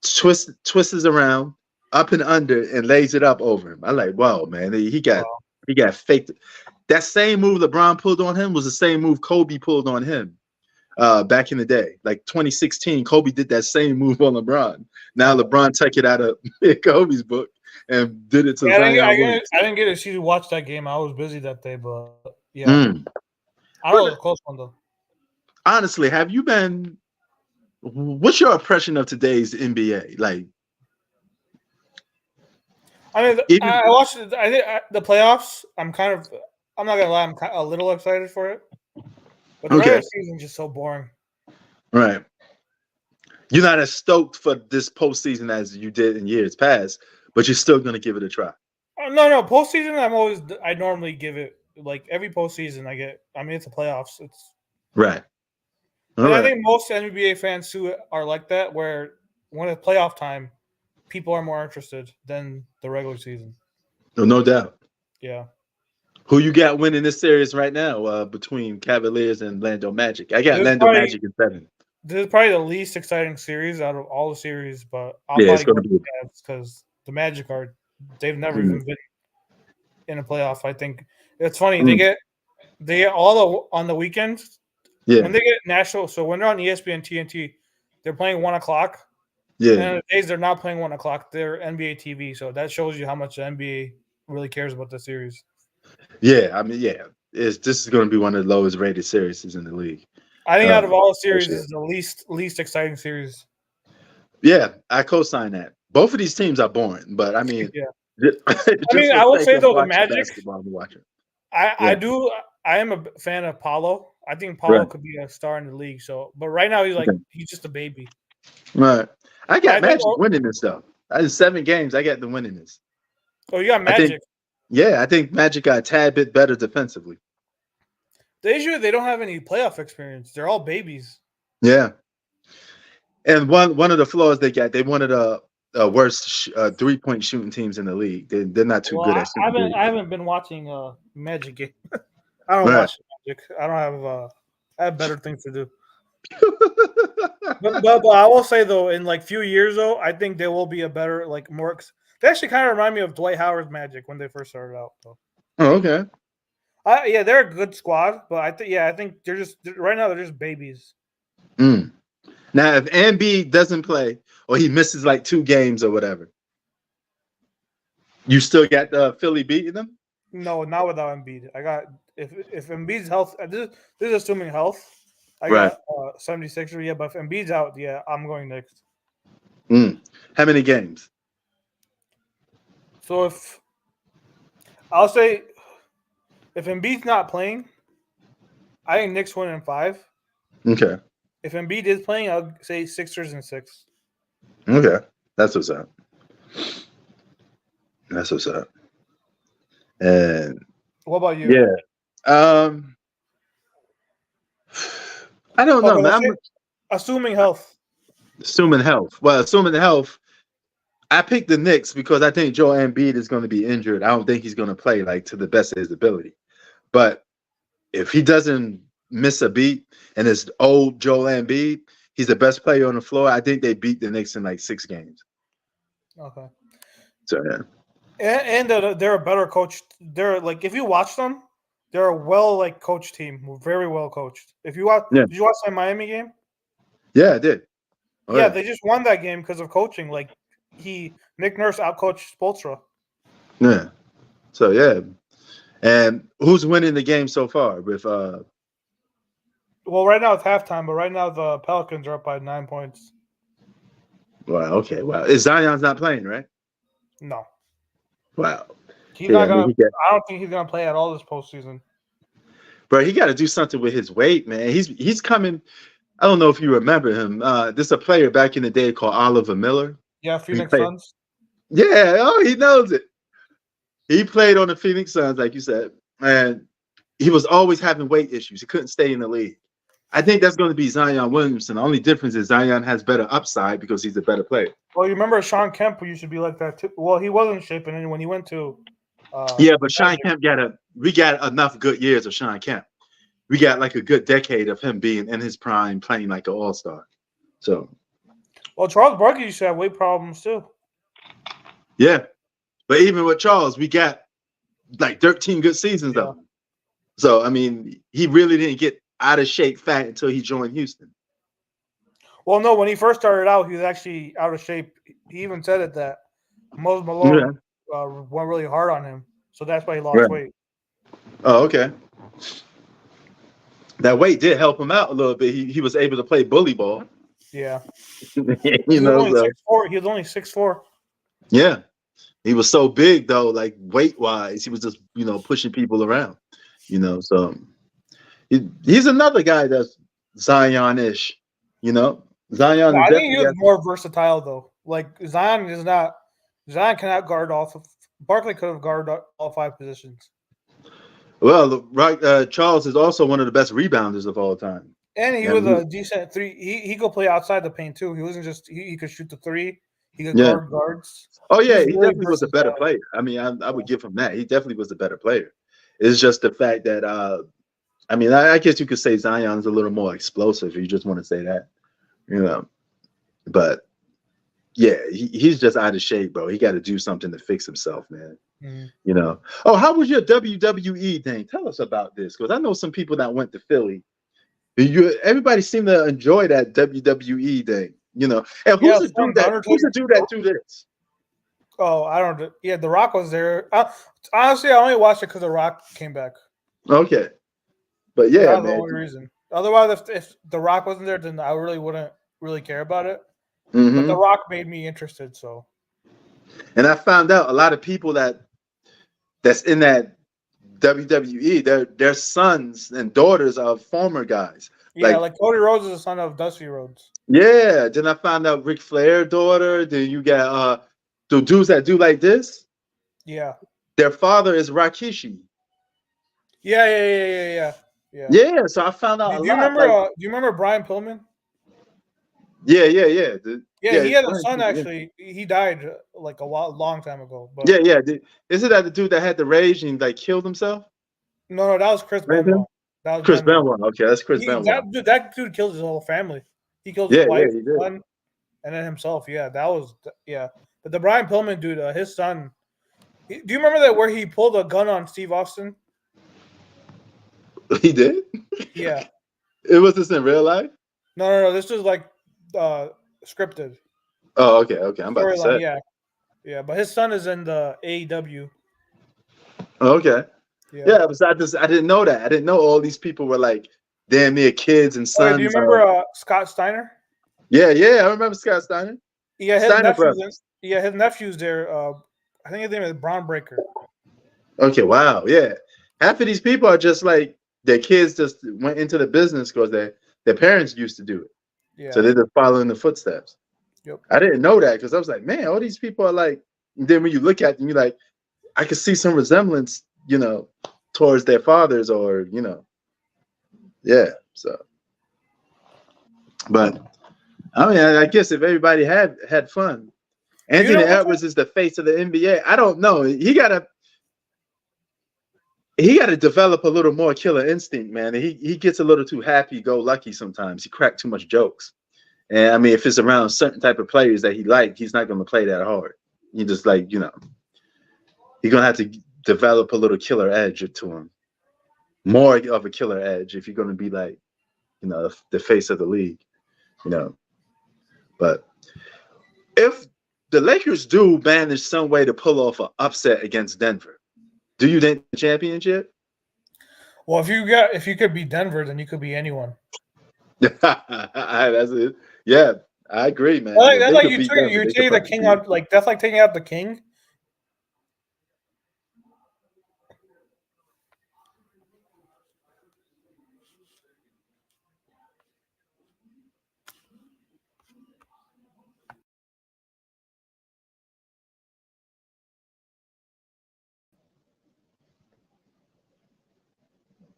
twists around, up and under, and lays it up over him. I like, whoa, man. He got faked. That same move LeBron pulled on him was the same move Kobe pulled on him back in the day. Like 2016, Kobe did that same move on LeBron. Now LeBron took it out of Kobe's book and did it to Zion. I didn't get to see you watch that game. I was busy that day, but yeah. I don't know, it was a close one though. Honestly, have you been? What's your impression of today's NBA? Like, I mean, I watched it. I think the playoffs. I'm not gonna lie. I'm a little excited for it, but the regular season is just so boring. Right. You're not as stoked for this postseason as you did in years past, but you're still gonna give it a try. No. Postseason, I normally give it like every postseason. I mean, it's the playoffs. It's right. I think most NBA fans too are like that, where when it's playoff time, people are more interested than the regular season. No doubt. Yeah. Who you got winning this series right now between Cavaliers and Orlando Magic? I got Orlando Magic in 7. This is probably the least exciting series out of all the series, but I'll it's going to be because the Magic they've never even been in a playoff. I think it's funny they get all on the weekends. Yeah. When they get national, so when they're on ESPN TNT, they're playing 1:00. Yeah. And the days they're not playing 1:00, they're NBA TV. So that shows you how much the NBA really cares about the series. Yeah, I mean, this is going to be one of the lowest rated series in the league. I think out of all the series, this is the least exciting series. Yeah, I co-sign that. Both of these teams are boring, but I mean, I will say though the Magic. I am a fan of Paulo. I think Paulo could be a star in the league. So, but right now he's just a baby. Right. I got Magic winning this though. I did 7 games. I got the winning this. Oh, you got Magic. I think Magic got a tad bit better defensively. The issue is they don't have any playoff experience. They're all babies. Yeah. And one of the flaws they got, they wanted a worst 3-point shooting teams in the league. They're not too good at shooting. I haven't been watching Magic game. I don't watch Magic. I don't have I have better things to do. but I will say though, in like few years though, I think there will be a better more. They actually kind of remind me of Dwight Howard's Magic when they first started out. Though. Oh, okay. They're a good squad, but I think they're just right now they're just babies. Now, if Embiid doesn't play or he misses like 2 games or whatever, you still got Philly beating them? No, not without Embiid. I got if Embiid's health. This is assuming health. I got 76er. Yeah, but if Embiid's out, I'm going next. How many games? So I'll say if Embiid's not playing, I think Knicks win in 5. Okay. If Embiid is playing, I'll say Sixers in 6. Okay. That's what's up. And what about you? Yeah. I don't know, man. Assuming health. Well, assuming health, I picked the Knicks because I think Joel Embiid is going to be injured. I don't think he's going to play to the best of his ability. But if he doesn't miss a beat and it's old Joel Embiid, he's the best player on the floor. I think they beat the Knicks in 6 games. Okay. So yeah. And they're a better coach. They're if you watch them, they're a well coached team, very well coached. If you watch, did you watch that Miami game? Yeah, I did. They just won that game because of coaching. Nick Nurse outcoached Spoelstra. Yeah. So yeah. And who's winning the game so far? With well, right now it's halftime, but right now the Pelicans are up by 9 points. Wow. Okay. Wow. Zion's not playing, right? No. Wow. He's not gonna. I don't think he's gonna play at all this postseason. Bro, he got to do something with his weight, man. He's coming. I don't know if you remember him. There's a player back in the day called Oliver Miller. Yeah, Phoenix Suns. Yeah. Oh, he knows it. He played on the Phoenix Suns, like you said, and he was always having weight issues. He couldn't stay in the league. I think that's going to be Zion Williamson. The only difference is Zion has better upside because he's a better player. Well, you remember Sean Kemp, who used to be like that too. Well, he wasn't shaping it when he went to. But Sean Kemp we got enough good years of Sean Kemp. We got a good decade of him being in his prime, playing like an all-star. So. Well, Charles Barkley used to have weight problems too. Yeah, but even with Charles, we got like 13 good seasons though. So I mean, he really didn't get out of shape fat until he joined Houston. Well, no, when he first started out, he was actually out of shape. He even said it that Moses Malone went really hard on him, so that's why he lost weight. Oh, okay. That weight did help him out a little bit. He was able to play bully ball. Yeah. He was only 6'4". Yeah. He was so big though, like weight-wise. He was just, pushing people around. So he's another guy that's Zion-ish, Zion I think he was more versatile though. Like Zion cannot guard Barkley could have guarded all 5 positions. Well, Charles is also one of the best rebounders of all time. And he was a decent 3. He could play outside the paint too. He wasn't just he could shoot the 3. He could guard guards. Oh yeah, he definitely was a better player. I mean, I would give him that. He definitely was a better player. It's just the fact that I guess you could say Zion's a little more explosive if you just want to say that. But yeah, he's just out of shape, bro. He got to do something to fix himself, man. Mm-hmm. Oh, how was your WWE thing? Tell us about this, because I know some people that went to Philly. Everybody seemed to enjoy that WWE thing, And who's the dude that do this? Oh, I don't know. Yeah, The Rock was there. Honestly, I only watched it because The Rock came back. Okay, but yeah, that's the only reason. Otherwise, if The Rock wasn't there, then I really wouldn't really care about it. Mm-hmm. But The Rock made me interested, so. And I found out a lot of people that's in that WWE, they're sons and daughters of former guys. Yeah, like Cody Rhodes is the son of Dusty Rhodes. Yeah, then I found out Ric Flair's daughter. Then you got the dudes that do like this. Yeah. Their father is Rikishi. Yeah. Yeah, so I found out. Do you remember Brian Pillman? Yeah. He had a son actually. Yeah. He died like long time ago. But yeah. Is it that the dude that had the rage and like killed himself? No, that was Chris Benoit. That was Chris Benoit. Okay, that's Chris Benoit. That dude killed his whole family. He killed his wife, his son, and then himself. Yeah, that was But the Brian Pillman dude, his son. Do you remember that where he pulled a gun on Steve Austin? He did? Yeah. Was this in real life? No. This was like scripted. Oh, okay. I'm about to say. Yeah. But his son is in the AEW. Oh, okay. Yeah, but I didn't know that. I didn't know all these people were like damn near kids and sons. Do you remember Scott Steiner? Yeah, I remember Scott Steiner. Yeah, his nephew's there. I think his name is Braun Breaker. Okay, wow, yeah. Half of these people are just like their kids just went into the business because their parents used to do it. Yeah. So they're just following the footsteps. Yep. I didn't know that because I was like, man, all these people are like. And then when you look at them, you're like, I can see some resemblance, towards their fathers or, yeah. So, but I mean, I guess if everybody had fun, Anthony Edwards is the face of the NBA. I don't know. He gotta develop a little more killer instinct, man. He gets a little too happy-go-lucky sometimes. He cracked too much jokes. And I mean, if it's around certain type of players that he likes, he's not going to play that hard. He just like, you're going to have to develop a little killer edge to him. More of a killer edge if you're going to be like, the face of the league, But if the Lakers do manage some way to pull off an upset against Denver, do you think the championship? Well, if you could beat Denver, then you could beat anyone. That's it. Yeah, I agree, man. That's like you take the king out. Like that's like taking out the king.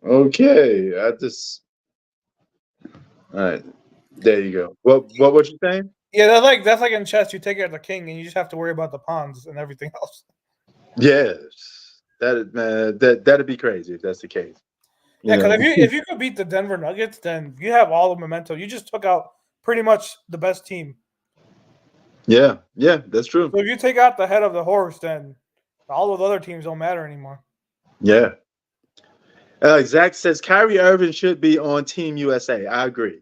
Okay, all right, there you go. What was you saying? Yeah, that's like in chess. You take out the king, and you just have to worry about the pawns and everything else. Yes, that'd be crazy if that's the case. Yeah, because if you could beat the Denver Nuggets, then you have all the momentum. You just took out pretty much the best team. Yeah, that's true. So if you take out the head of the horse, then all of the other teams don't matter anymore. Yeah. Zach says Kyrie Irving should be on Team USA. I agree.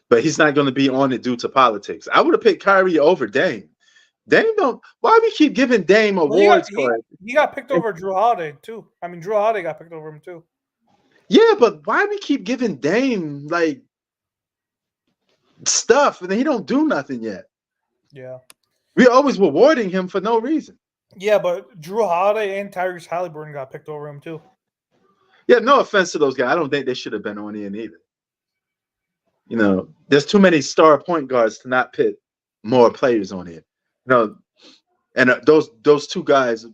But he's not going to be on it due to politics. I would have picked Kyrie over Dame. Dame don't. Why we keep giving Dame awards for it? He got picked over Drew Holiday too. I mean, Drew Holiday got picked over him too. Yeah, but why we keep giving Dame like stuff and he don't do nothing yet? Yeah. We always rewarding him for no reason. Yeah, but Drew Holiday and Tyrese Halliburton got picked over him too. Yeah, no offense to those guys. I don't think they should have been on in either. You know, there's too many star point guards to not put more players on here. You know, and those two guys,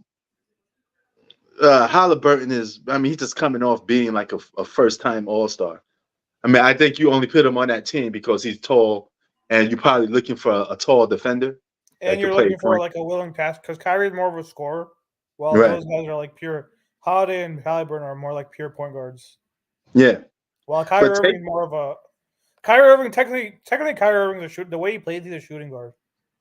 Halliburton is. I mean, he's just coming off being like a first-time All-Star. I mean, I think you only put him on that team because he's tall, and you're probably looking for a tall defender. And you're looking for like a willing pass because Kyrie's more of a scorer, while those guys are like pure. Holiday and Halliburton are more like pure point guards. Yeah. While Kyrie Irving more of a Kyrie Irving technically Kyrie Irving the way he plays, he's a shooting guard.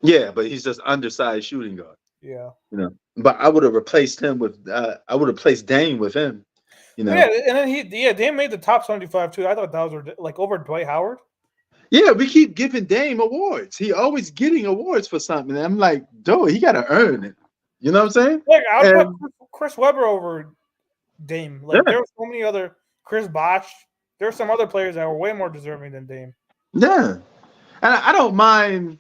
Yeah, but he's just undersized shooting guard. Yeah. You know, but I would have replaced him with I would have placed Dame with him. You know. Yeah, and then Dame made the top 75 too. I thought that was like over Dwight Howard. Yeah, we keep giving Dame awards. He always getting awards for something. And I'm like, dude, he got to earn it. You know what I'm saying? Like I would put Chris Webber over Dame. Like there were so many other Chris Bosh. There were some other players that were way more deserving than Dame. Yeah, and I don't mind.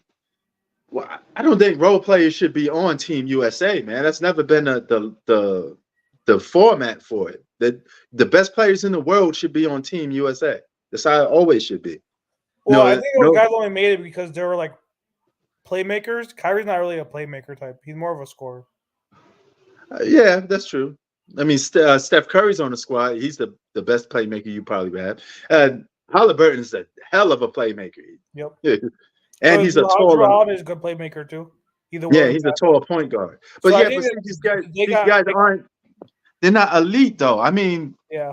Well, I don't think role players should be on Team USA, man. That's never been the format for it. The best players in the world should be on Team USA. That's how it always should be. Well, I think those guys only made it because they were like playmakers. Kyrie's not really a playmaker type. He's more of a scorer. Yeah, that's true. I mean, Steph Curry's on the squad. He's the best playmaker you probably have. Halliburton is a hell of a playmaker. Yep. And he's a tall. Drew Holiday's a good playmaker too. He's a tall point guard. But so these guys aren't. They're not elite though. I mean, yeah.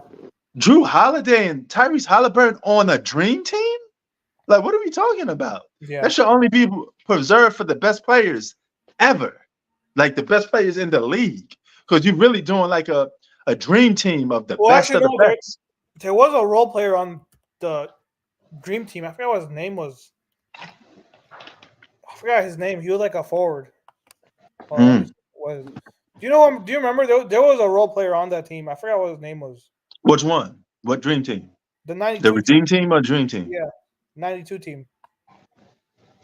Drew Holiday and Tyrese Halliburton on a dream team. Like, what are we talking about? Yeah. That should only be preserved for the best players ever, like the best players in the league. Because you're really doing like a dream team of the best of the best. There was a role player on the dream team. I forgot what his name was. I forgot his name. He was like a forward. Do you know him? Do you remember there was a role player on that team? I forgot what his name was. Which one? What dream team? The 92 The Redeem team or Dream Team? Yeah, 92 team.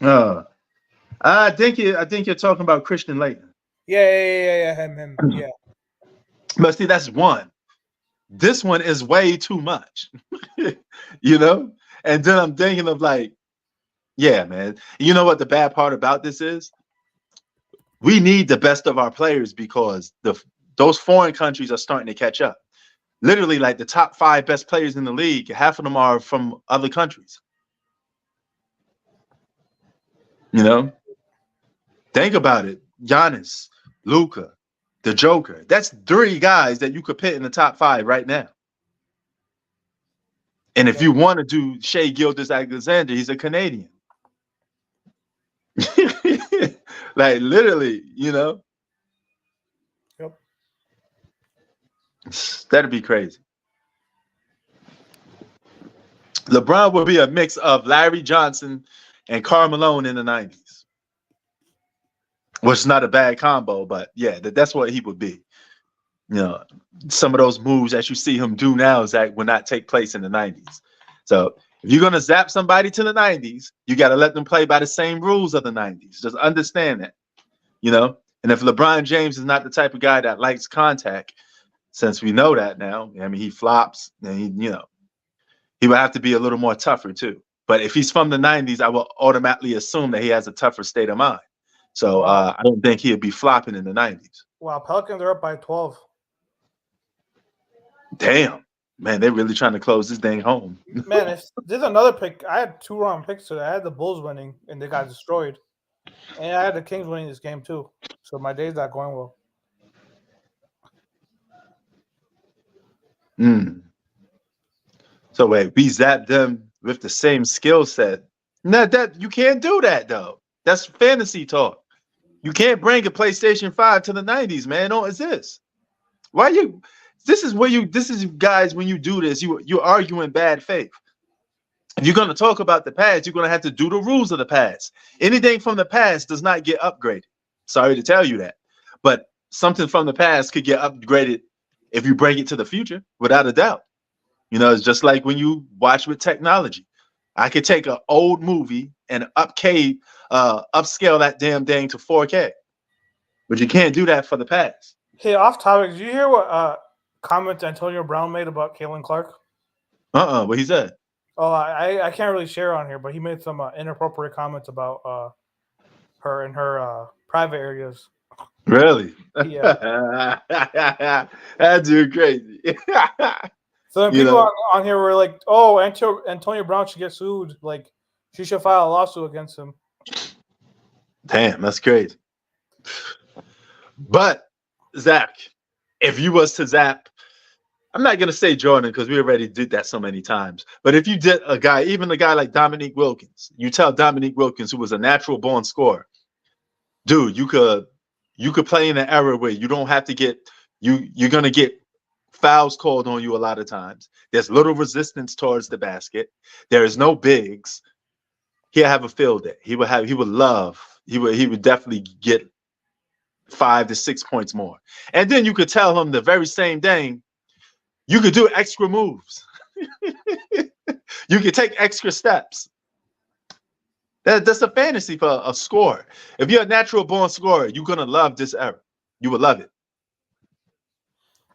I think you're talking about Christian Laettner. Yeah, him. Yeah. But see, that's one. This one is way too much, you know? And then I'm thinking of like, yeah, man. You know what the bad part about this is? We need the best of our players because those foreign countries are starting to catch up. Literally, like the top 5 best players in the league, half of them are from other countries. You know? Think about it. Giannis, Luka, the Joker. That's 3 guys that you could put in the top 5 right now. And if you want to do Shai Gilgeous-Alexander, he's a Canadian. Like literally, you know. Yep. That'd be crazy. LeBron would be a mix of Larry Johnson and Karl Malone in the 90s. Which is not a bad combo, but yeah, that's what he would be. You know, some of those moves that you see him do now, Zach, will not take place in the 90s. So if you're going to zap somebody to the 90s, you got to let them play by the same rules of the 90s. Just understand that, you know? And if LeBron James is not the type of guy that likes contact, since we know that now, I mean, he flops and he would have to be a little more tougher too. But if he's from the 90s, I will automatically assume that he has a tougher state of mind. So I don't think he'd be flopping in the 90s. Wow, Pelicans are up by 12. Damn. Man, they're really trying to close this thing home. Man, there's another pick. I had 2 wrong picks today. I had the Bulls winning, and they got destroyed. And I had the Kings winning this game, too. So my day's not going well. So wait, we zapped them with the same skill set. No, that you can't do that, though. That's fantasy talk. You can't bring a PlayStation 5 to the 90s, man. It don't exist. Why you? This is guys, when you do this, you're arguing bad faith. If you're going to talk about the past, you're going to have to do the rules of the past. Anything from the past does not get upgraded. Sorry to tell you that. But something from the past could get upgraded if you bring it to the future, without a doubt. It's just like when you watch with technology. I could take an old movie and upscale that damn thing to 4K. But you can't do that for the past. Hey, off topic, did you hear what comment Antonio Brown made about Caitlin Clark? What he said? Oh, I can't really share on here, but he made some inappropriate comments about her in her private areas. Really? Yeah. That dude crazy. So then people on here were like, "Oh, Antonio Brown should get sued. Like, she should file a lawsuit against him." Damn, that's crazy. But Zach, if you was to zap, I'm not gonna say Jordan because we already did that so many times. But if you did a guy, even a guy like Dominique Wilkins, you tell Dominique Wilkins, who was a natural born scorer, dude, you could play in an era where you don't have to get you're gonna get fouls called on you a lot of times. There's little resistance towards the basket. There is no bigs. He'll have a field day. He would definitely get 5 to 6 points more. And then you could tell him the very same thing. You could do extra moves. You could take extra steps. That's a fantasy for a scorer. If you're a natural born scorer, you're gonna love this era. You would love it.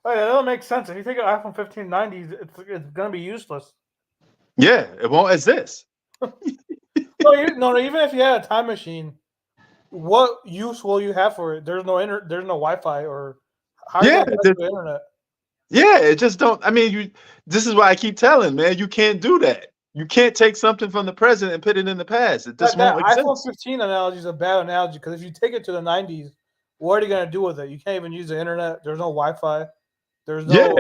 Oh, yeah, that don't make sense. If you take an iPhone 15 90s, it's gonna be useless. Yeah, it won't exist. No, even if you had a time machine, what use will you have for it? There's no Wi-Fi, or how are you gonna connect to the internet? Yeah, it just don't. I mean, this is why I keep telling, man, you can't do that. You can't take something from the present and put it in the past. It just won't exist. iPhone 15 analogy is a bad analogy because if you take it to the 90s, what are you gonna do with it? You can't even use the internet. There's no Wi-Fi. There's no.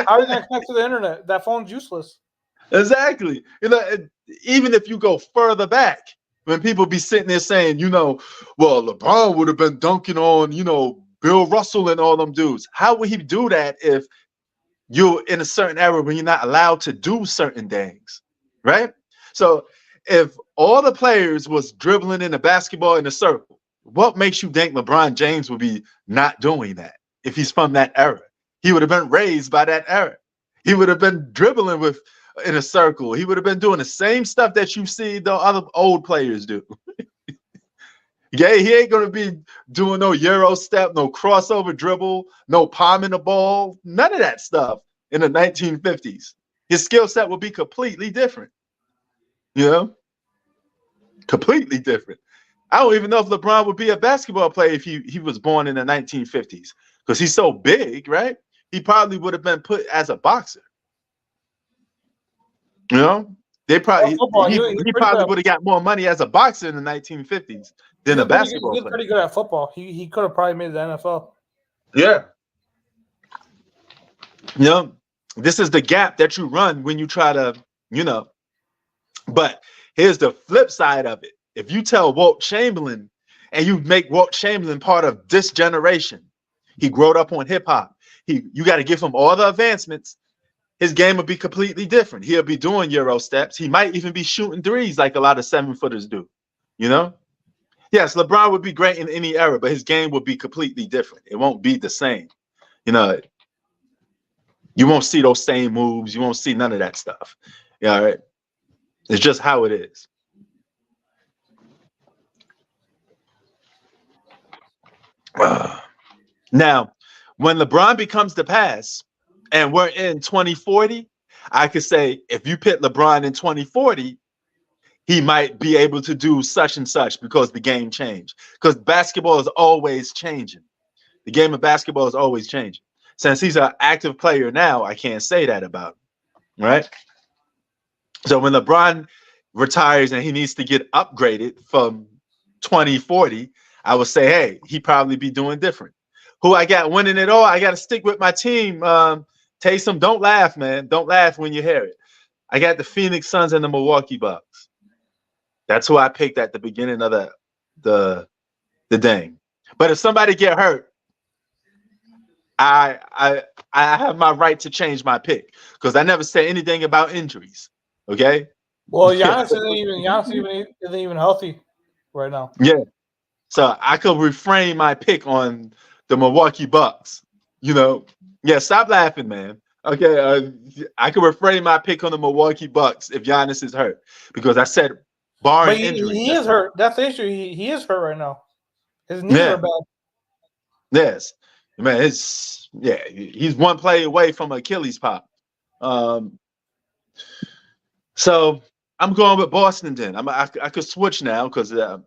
How are you gonna connect to the internet? That phone's useless. Exactly. Even if you go further back, when people be sitting there saying, well, LeBron would have been dunking on, Bill Russell and all them dudes. How would he do that if you're in a certain era when you're not allowed to do certain things, right? So if all the players was dribbling in the basketball in a circle, what makes you think LeBron James would be not doing that if he's from that era? He would have been raised by that era. He would have been dribbling in a circle. He would have been doing the same stuff that you see the other old players do. Yeah, he ain't going to be doing no Euro step, no crossover dribble, no palming the ball, none of that stuff in the 1950s. His skill set will be completely different. Completely different. I don't even know if LeBron would be a basketball player if he was born in the 1950s because he's so big, right? He probably would have been put as a boxer. They probably he probably would have got more money as a boxer in the 1950s than a basketball player. He's pretty good at football. He could have probably made the NFL. Yeah. This is the gap that you run when you try to, But here's the flip side of it. If you tell Wilt Chamberlain and you make Wilt Chamberlain part of this generation, he grew up on hip hop. You got to give him all the advancements. His game will be completely different. He'll be doing Euro steps. He might even be shooting threes like a lot of 7-footers do. Yes, LeBron would be great in any era, but his game would be completely different. It won't be the same. You won't see those same moves. You won't see none of that stuff. Yeah, right. It's just how it is. Now, when LeBron becomes the past and we're in 2040, I could say if you put LeBron in 2040, he might be able to do such and such because the game changed. Because basketball is always changing. The game of basketball is always changing. Since he's an active player now, I can't say that about him, right? So when LeBron retires and he needs to get upgraded from 2040, I would say, hey, he probably be doing different. Who I got winning it all? I got to stick with my team. Taysom, don't laugh, man. Don't laugh when you hear it. I got the Phoenix Suns and the Milwaukee Bucks. That's who I picked at the beginning of the thing. But if somebody get hurt, I have my right to change my pick because I never said anything about injuries. Okay. Well, Giannis isn't even healthy right now. Yeah. So I could reframe my pick on the Milwaukee Bucks. Yeah. Stop laughing, man. Okay. I could reframe my pick on the Milwaukee Bucks if Giannis is hurt because I said barring injury. He is hurt. That's the issue. He is hurt right now. His knees are bad. Yes. Man, he's one play away from Achilles pop. So I'm going with Boston then. I could switch now because I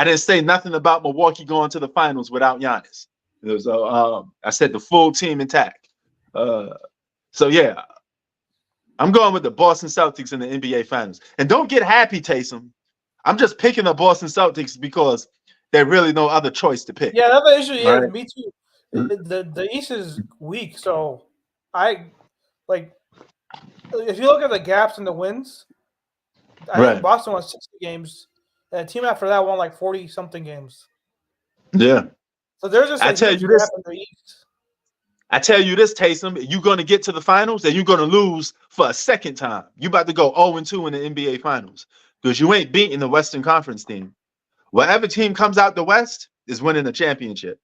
didn't say nothing about Milwaukee going to the finals without Giannis. I said the full team intact. So yeah, I'm going with the Boston Celtics in the NBA Finals. And don't get happy, Taysom. I'm just picking the Boston Celtics because there's really no other choice to pick. Yeah, that's the issue. Yeah, right? Me too. The East is weak, so I like. If you look at the gaps in the wins, I think Boston won 60 games. And the team after that won like 40-something games. Yeah. So there's just a huge gap in the East. I tell you this, Taysom, you're going to get to the finals and you're going to lose for a second time. You're about to go 0-2 in the NBA Finals because you ain't beating the Western Conference team. Whatever team comes out the West is winning the championship.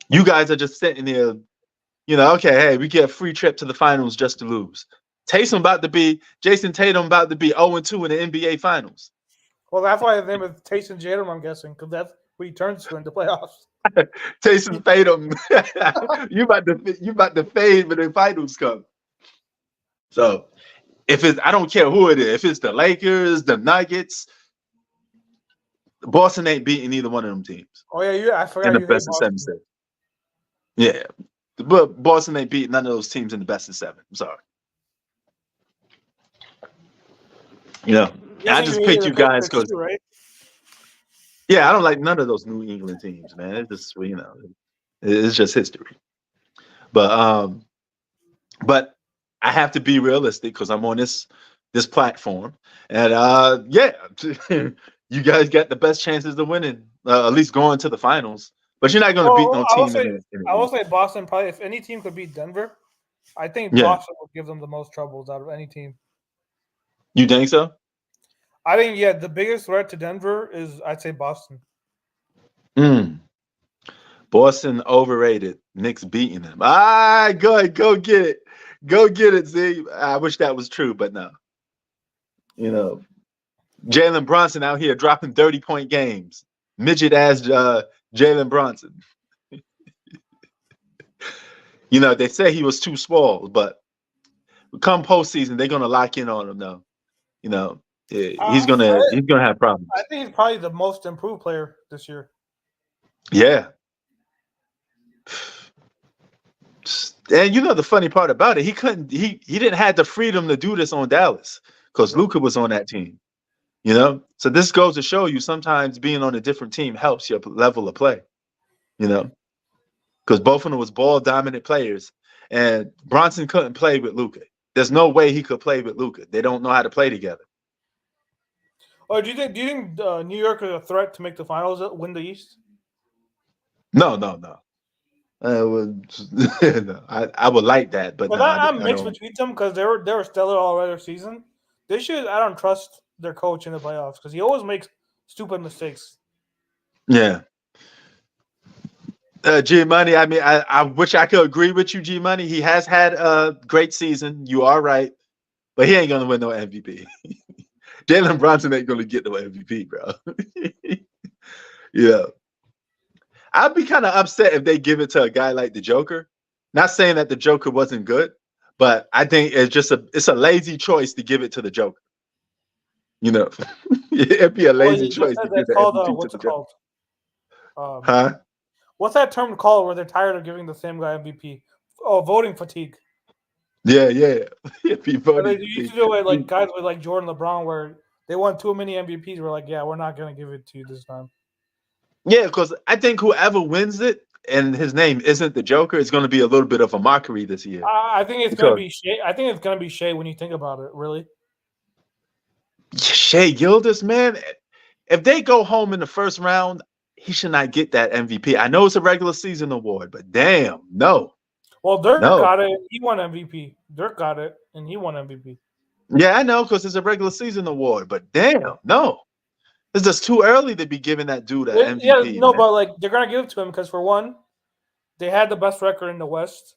You guys are just sitting there, okay, hey, we get a free trip to the finals just to lose. Jason Tatum about to be 0-2 in the NBA Finals. Well, that's why his name is Taysom Tatum, I'm guessing, because that's what he turns to in the playoffs. Taysom Tatum, you about to fade when the finals come. So I don't care who it is, if it's the Lakers, the Nuggets, Boston ain't beating either one of them teams. Oh yeah, I forgot in the best of 7 states. Yeah, but Boston ain't beating none of those teams in the best of 7. I'm sorry. I just picked you guys because. Right? Yeah, I don't like none of those New England teams, man. It's just it's just history. But I have to be realistic because I'm on this platform, and you guys got the best chances of winning, at least going to the finals. But you're not going to beat no team. I will say Boston probably. If any team could beat Denver, I think Boston would give them the most troubles out of any team. You think so? I think the biggest threat to Denver is I'd say Boston. Boston overrated. Knicks beating them. Go get it. Go get it, Z. I wish that was true, but no. Jalen Brunson out here dropping 30-point games. Midget ass Jalen Brunson. They say he was too small, but come postseason, they're gonna lock in on him though. He's gonna have problems. I think he's probably the most improved player this year. Yeah. And the funny part about it, he didn't have the freedom to do this on Dallas because Luka was on that team. So this goes to show you sometimes being on a different team helps your level of play. Because both of them was ball dominant players, and Bronson couldn't play with Luka. There's no way he could play with Luka. They don't know how to play together. Oh, do you think New York is a threat to make the finals, win the East? No. I would like that, but I'm mixed between them because they were stellar all regular season. This year, I don't trust their coach in the playoffs because he always makes stupid mistakes. Yeah. G Money, I wish I could agree with you, G Money. He has had a great season. You are right, but he ain't gonna win no MVP. Jalen Brunson ain't gonna get no MVP, bro. Yeah. I'd be kind of upset if they give it to a guy like the Joker. Not saying that the Joker wasn't good, but I think it's a lazy choice to give it to the Joker. It'd be a lazy choice to give it to the Joker. Huh? What's that term called where they're tired of giving the same guy MVP? Oh, voting fatigue. Yeah. It'd be voting fatigue. You used to do it like guys with like Jordan, LeBron, where they won too many MVPs. We're like, we're not gonna give it to you this time. Yeah, because I think whoever wins it and his name isn't the Joker, it's going to be a little bit of a mockery this year. I think it's going to be Shea. I think it's going to be Shea when you think about it, really. Shea Gilgeous, man. if they go home in the first round, he should not get that MVP. I know it's a regular season award, but damn, no. Well, Dirk No. got it. He won MVP. Dirk got it, and he won MVP. Yeah, I know, because it's a regular season award, but damn, no. It's just too early to be giving that dude an MVP. Yeah, no, man. but like they're gonna give it to him because for one, they had the best record in the West,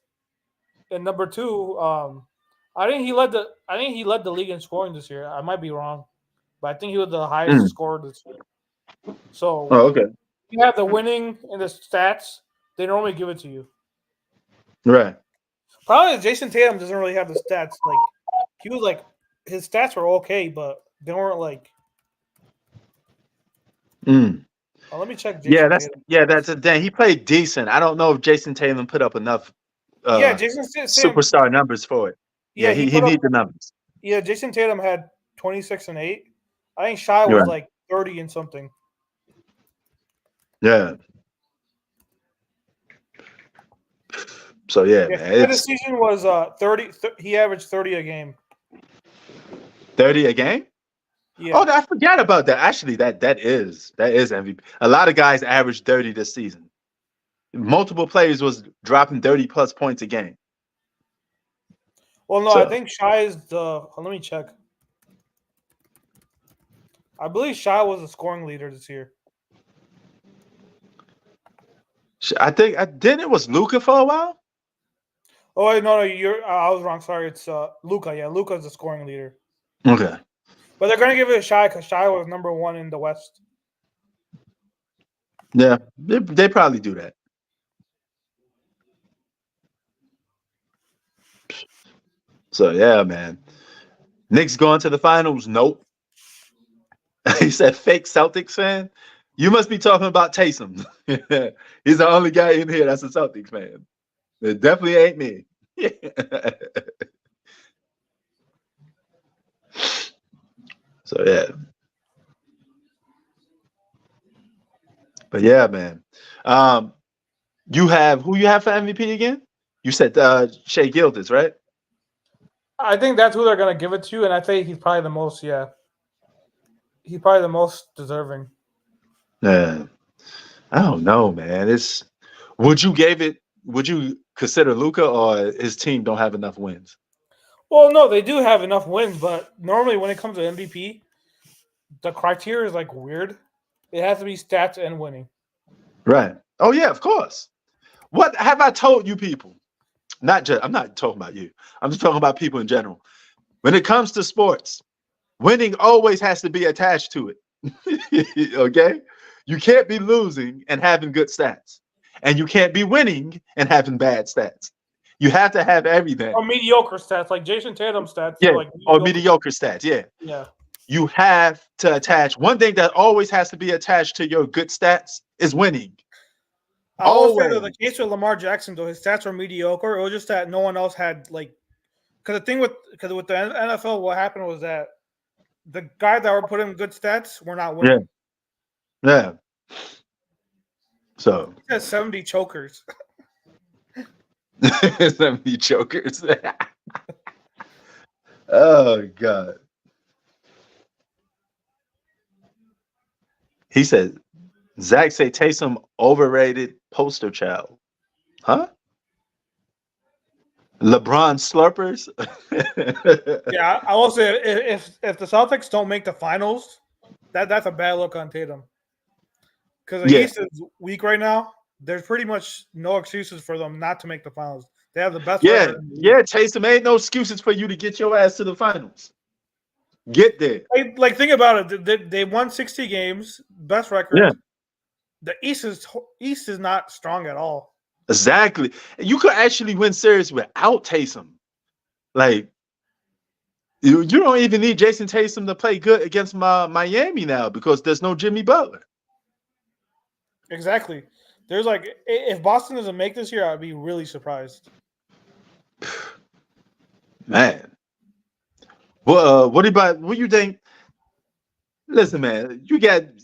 and number two, I think he led the league in scoring this year. I might be wrong, but I think he was the highest scorer this year. So, okay, you have the winning and the stats. They normally give it to you. right. Probably Jason Tatum doesn't really have the stats. Like he was like his stats were okay, but they weren't like. Let me check. Tatum. That's a dang. He played decent. I don't know if Jason Tatum put up enough. Jason Tatum, superstar numbers for it. Yeah, he needs the numbers. Yeah, Jason Tatum had 26 and 8. I think Shai was like 30 and something. Yeah. So man, the season was 30. He averaged 30 a game. 30 a game? Yeah. Oh, I forgot about that. Actually, that is MVP. A lot of guys averaged 30 this season. Multiple players was dropping 30 plus points a game. Well, no, I think Shai is the. Let me check. I believe Shai was the scoring leader this year. I think it was Luka for a while. Oh wait, no, I was wrong. Sorry, it's Luka. Yeah, Luka's the scoring leader. Okay. But they're gonna give it to Shai because Shai was number 1 in the West. Yeah, they probably do that. So yeah, man. Knicks going to the finals? Nope. He said, "Fake Celtics fan." You must be talking about Taysom. He's the only guy in here that's a Celtics fan. It definitely ain't me. So yeah. But yeah, man. You have who you have for MVP again? You said Shai Gilgeous, right? I think that's who they're gonna give it to, and I think he's probably the most. Yeah, he's probably the most deserving. Yeah, I don't know, man. Would you consider Luka, or his team don't have enough wins? Well, no, they do have enough wins, but normally when it comes to MVP, the criteria is like weird. It has to be stats and winning. Right. Oh yeah, of course. What have I told you people? I'm not talking about you. I'm just talking about people in general. When it comes to sports, winning always has to be attached to it. Okay? You can't be losing and having good stats. And you can't be winning and having bad stats. You have to have everything. Or mediocre stats, like Jason Tatum stats. Yeah, like mediocre stats, yeah. Yeah. You have to attach. One thing that always has to be attached to your good stats is winning. I will say that the case with Lamar Jackson, though, his stats were mediocre. It was just that no one else had, like, because with the NFL, what happened was that the guys that were putting good stats were not winning. Yeah. So he has 70 chokers. 70 chokers. Oh God. He said, Zach say Taysom overrated poster child. Huh? LeBron slurpers? Yeah, I will say if the Celtics don't make the finals, that's a bad look on Tatum. Because the East is weak right now. There's pretty much no excuses for them not to make the finals. They have the best. Yeah, Taysom, ain't no excuses for you to get your ass to the finals. Get there. Like think about it. They won 60 games, best record. Yeah. The East is not strong at all. Exactly. You could actually win series without Taysom. Like, you don't even need Jason Tatum to play good against Miami now because there's no Jimmy Butler. Exactly. There's like, if Boston doesn't make this year, I'd be really surprised. Man. Well, what do you think? Listen, man,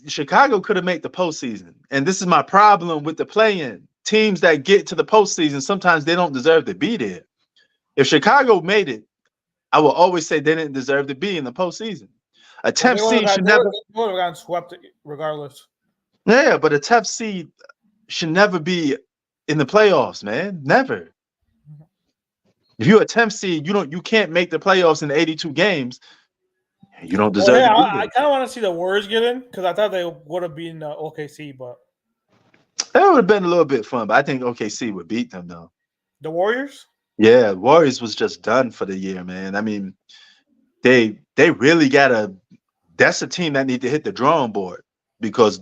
Chicago could have made the postseason. And this is my problem with the play-in. Teams that get to the postseason, sometimes they don't deserve to be there. If Chicago made it, I will always say they didn't deserve to be in the postseason. A 10th seed should never. They would have gotten swept regardless. Yeah, but a 10th seed should never be in the playoffs, man. Never. If you're a 10th seed, you can't make the playoffs in 82 games. You don't deserve to be there. I kind of want to see the Warriors get in because I thought they would have beaten OKC, but that would have been a little bit fun. But I think OKC would beat them though. The Warriors? Yeah, Warriors was just done for the year, man. I mean, they really that's a team that need to hit the drawing board because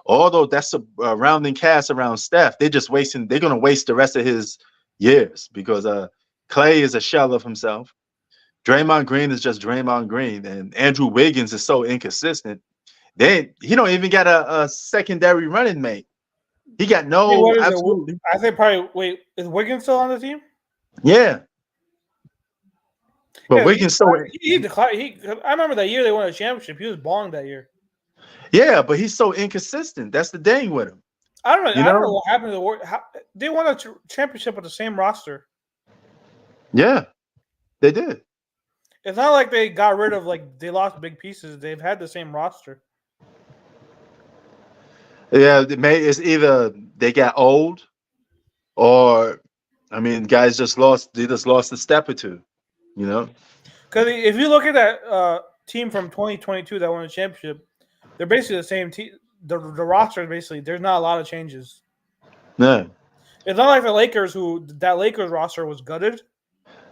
although that's a rounding cast around Steph, they're going to waste the rest of his years because Clay is a shell of himself. Draymond Green is just Draymond Green, and Andrew Wiggins is so inconsistent. He don't even got a secondary running mate. He got no absolutely. I think probably wait, is Wiggins still on the team? Yeah. But Wiggins he declined. I remember that year they won a championship. He was balling that year. Yeah, but he's so inconsistent. That's the thing with him. I don't know. I don't know what happened to the Warriors. They won a championship with the same roster. Yeah, they did. It's not like they got rid of they lost big pieces. They've had the same roster. Yeah, it's either they got old, or guys just lost. They just lost a step or two, you know. Because if you look at that team from 2022 that won the championship, they're basically the same team. The roster basically there's not a lot of changes. No, it's not like the Lakers that Lakers roster was gutted.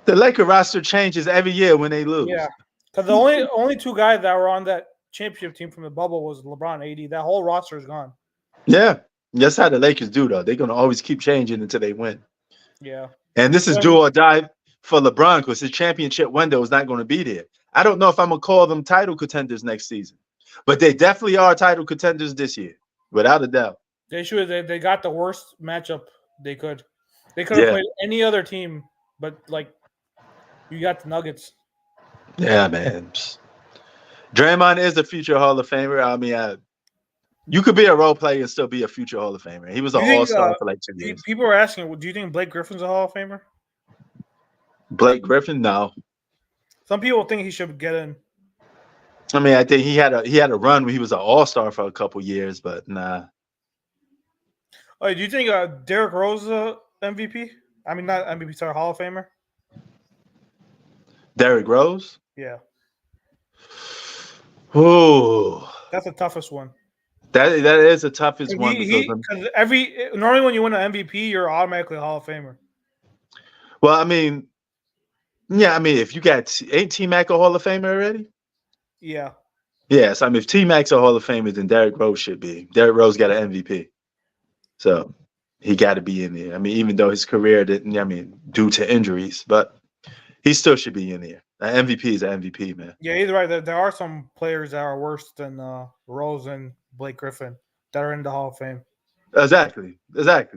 The Lakers roster changes every year when they lose. Yeah, because the only two guys that were on that championship team from the bubble was LeBron, AD. That whole roster is gone. Yeah, that's how the Lakers do though. They're gonna always keep changing until they win. Yeah, and this is do or die for LeBron because his championship window is not going to be there. I don't know if I'm gonna call them title contenders next season, but they definitely are title contenders this year, without a doubt. They should. They got the worst matchup they could. They could have played any other team, but you got the Nuggets. Yeah, man. Draymond is a future Hall of Famer. You could be a role player and still be a future Hall of Famer. He was an all-star for 2 years. People are asking, do you think Blake Griffin's a Hall of Famer? Blake Griffin? No. Some people think he should get in. I think he had a run where he was an all-star for a couple years, but nah. Oh, do you think Derrick Rose is a MVP? Not MVP, sorry, Hall of Famer? Derrick Rose? Yeah. Oh. That's the toughest one. That is the toughest one. Because normally when you win an MVP, you're automatically a Hall of Famer. Well, if you got ain't T-Mac a Hall of Famer already? Yeah. Yes, if T-Mac's a Hall of Famer, then Derrick Rose should be. Derrick Rose got an MVP. So he got to be in there. Even though his career didn't, due to injuries, but he still should be in there. An MVP is an MVP, man. Yeah, he's right. There are some players that are worse than Rose and Blake Griffin that are in the Hall of Fame. Exactly. Thank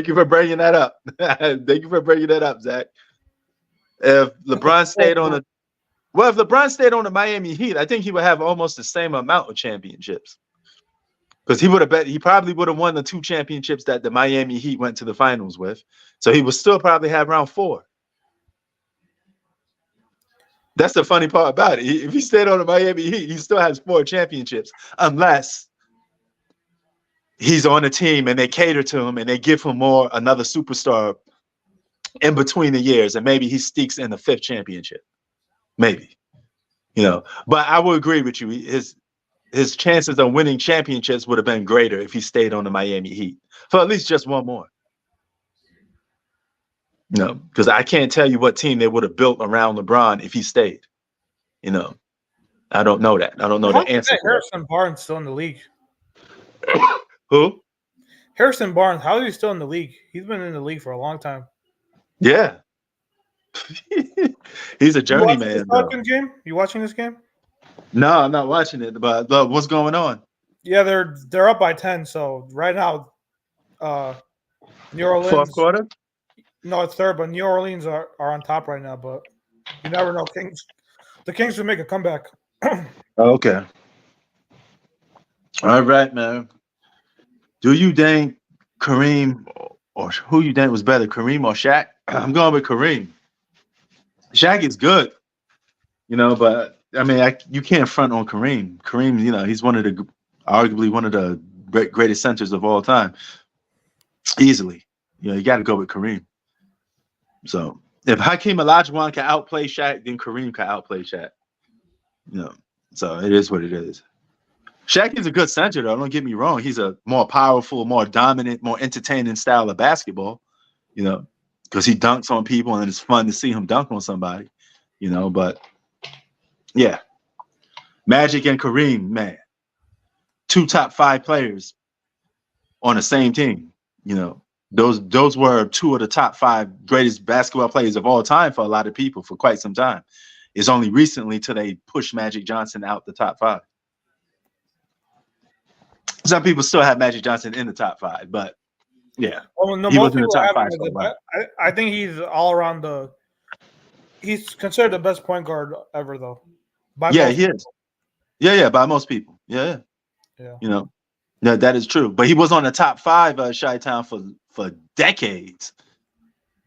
you for bringing that up. Thank you for bringing that up, Zach. If LeBron stayed on the Miami Heat, I think he would have almost the same amount of championships. Because he probably would have won the 2 championships that the Miami Heat went to the finals with. So he would still probably have around 4. That's the funny part about it. If he stayed on the Miami Heat, he still has 4 championships, unless he's on a team and they cater to him and they give him another superstar in between the years, and maybe he sneaks in the 5th championship. Maybe, But I will agree with you. His chances of winning championships would have been greater if he stayed on the Miami Heat for at least just one more. No, because I can't tell you what team they would have built around LeBron if he stayed. I don't know that. I don't know the answer. Harrison Barnes still in the league? Who? Harrison Barnes. How is he still in the league? He's been in the league for a long time. Yeah. He's a journeyman. You watching this game? No, I'm not watching it. But what's going on? Yeah, they're up by 10. So right now, New Orleans. 4th quarter? No, it's 3rd, but New Orleans are on top right now. But you never know. The Kings will make a comeback. Okay. All right, man. Do you think Kareem, or who you think was better, Kareem or Shaq? I'm going with Kareem. Shaq is good, but I mean, you can't front on Kareem. Kareem, he's arguably one of the greatest centers of all time, easily. You got to go with Kareem. So if Hakeem Olajuwon can outplay Shaq, then Kareem can outplay Shaq. So it is what it is. Shaq is a good center, though. Don't get me wrong. He's a more powerful, more dominant, more entertaining style of basketball. Because he dunks on people, and it's fun to see him dunk on somebody. But yeah, Magic and Kareem, man, 2 top 5 players on the same team. Those were 2 of the top 5 greatest basketball players of all time for a lot of people for quite some time. It's only recently till they pushed Magic Johnson out the top 5. Some people still have Magic Johnson in the top 5, but yeah, well, no, he most wasn't people the top have 5 him for a while. I think he's all around he's considered the best point guard ever, though. Yeah, he is. Yeah, by most people. Yeah. Yeah, that is true. But he was on the top 5 Chi-Town for decades.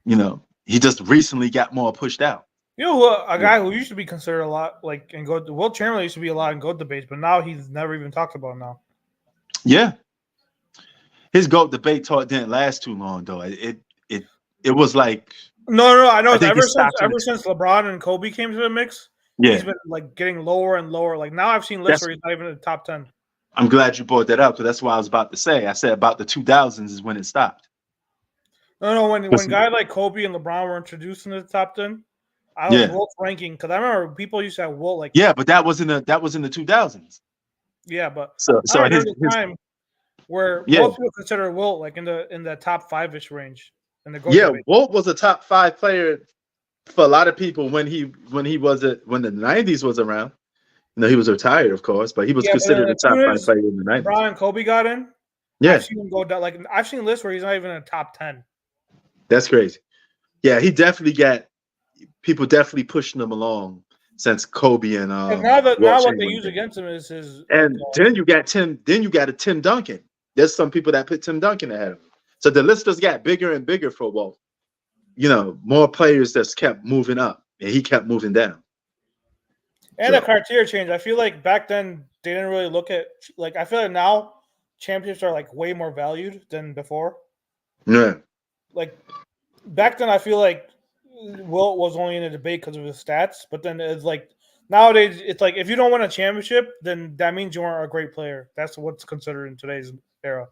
He just recently got more pushed out. A guy who used to be considered a lot, Will Chamberlain used to be a lot in GOAT debates, but now he's never even talked about now. Yeah. His GOAT debate talk didn't last too long, though. It was like no, I know. Ever since LeBron and Kobe came to the mix, he's been getting lower and lower. Like now, I've seen lists where he's not even in the top 10. I'm glad you brought that up because that's what I was about to say. I said about the 2000s is when it stopped. No, when guys like Kobe and LeBron were introduced into the top 10, I was Wilt's ranking because I remember people used to have Wilt but that was in the 2000s. Yeah, but so his time where most people consider Wilt in the top 5-ish range. Wilt was a top 5 player for a lot of people when the 90s was around. He was retired, of course, but he was considered a top 5 player in the 90s. LeBron and Kobe got in. Yeah, I've seen him go down. I've seen lists where he's not even in the top 10. That's crazy. Yeah, he definitely got people pushing him along since Kobe and now what they use against him is his. And then you got Tim. Then you got a Tim Duncan. There's some people that put Tim Duncan ahead of him. So the list just got bigger and bigger for Walt. More players just kept moving up, and he kept moving down. And the criteria changed. I feel like back then they didn't really look at I feel like now championships are way more valued than before. Yeah. Back then I feel like Wilt was only in a debate because of his stats, but then it's nowadays it's if you don't win a championship, then that means you aren't a great player. That's what's considered in today's era.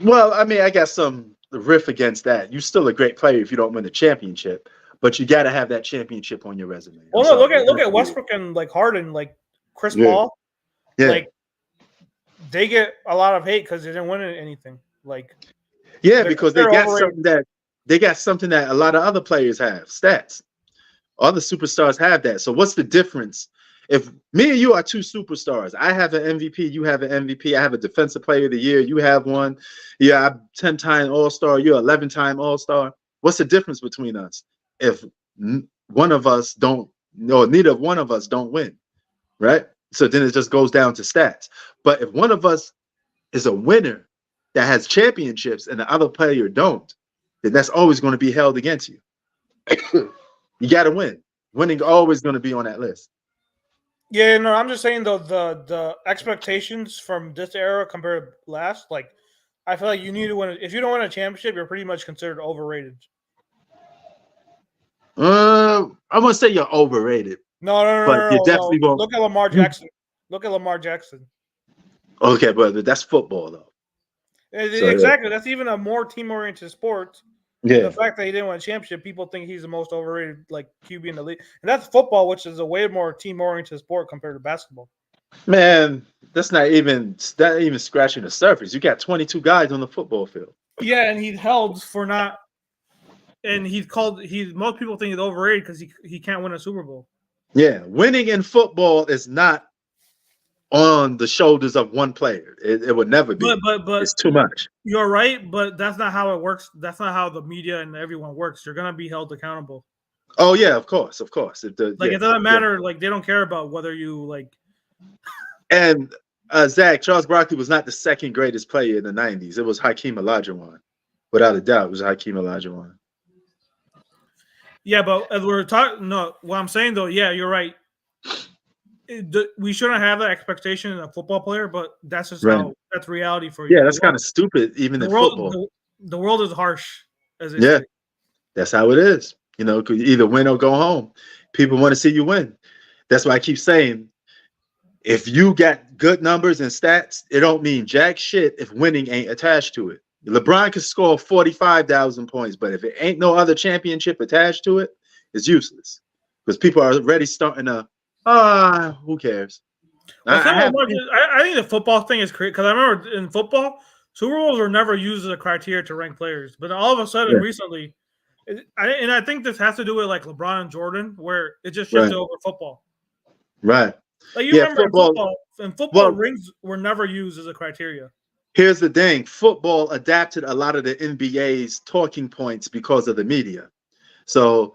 Well, I mean, I got some riff against that. You're still a great player if you don't win a championship. But you got to have that championship on your resume. Well, no, look at Westbrook and Harden, Chris Paul. Yeah. They get a lot of hate because they didn't win anything. Because they got something that a lot of other players have, stats. Other superstars have that. So what's the difference? If me and you are 2 superstars, I have an MVP, you have an MVP, I have a defensive player of the year, you have one. Yeah, I'm 10-time All-Star, you're 11-time All-Star. What's the difference between us? If one of us neither one of us don't win, right? So then it just goes down to stats. But if one of us is a winner that has championships and the other player don't, then that's always going to be held against you. You got to win. Winning always going to be on that list. Yeah, no, I'm just saying though the expectations from this era compared to last, I feel like you need to win. If you don't win a championship, you're pretty much considered overrated. I wouldn't say you're overrated. No. You definitely won't. Look at Lamar Jackson. Okay, but that's football, though. Exactly. That's even a more team-oriented sport. Yeah. The fact that he didn't win a championship, people think he's the most overrated QB in the league. And that's football, which is a way more team-oriented sport compared to basketball. Man, that's not even scratching the surface. You got 22 guys on the football field. Yeah, and he's held for not. And most people think he's overrated because he can't win a Super Bowl. Yeah, winning in football is not on the shoulders of one player. It would never be. But it's too much. You're right, but that's not how it works. That's not how the media and everyone works. You're gonna be held accountable. Oh yeah, of course. It doesn't matter. They don't care about whether you . And Zach, Charles Barkley was not the second greatest player in the 90s. It was Hakeem Olajuwon. Without a doubt, it was Hakeem Olajuwon. Yeah, but as we're talking, no, what I'm saying though, yeah, you're right. we shouldn't have that expectation in a football player, but that's just Right. how that's reality for you. Yeah, that's kind of stupid, even the in world. football. The world is harsh, as they Yeah, say. that's how it is. You know, could either win or go home. People want to see you win. That's why I keep saying, if you got good numbers and stats, it don't mean jack shit if winning ain't attached to it. LeBron could score 45,000 points, but if it ain't no other championship attached to it, it's useless. Because people are already starting to, who cares? Well, I think the football thing is crazy because I remember in football, Super Bowls were never used as a criteria to rank players, but all of a sudden recently, I think this has to do with like LeBron and Jordan, where it just shifted over football. Right. Like you remember in football, rings were never used as a criteria. Here's the thing: football adapted a lot of the NBA's talking points because of the media, so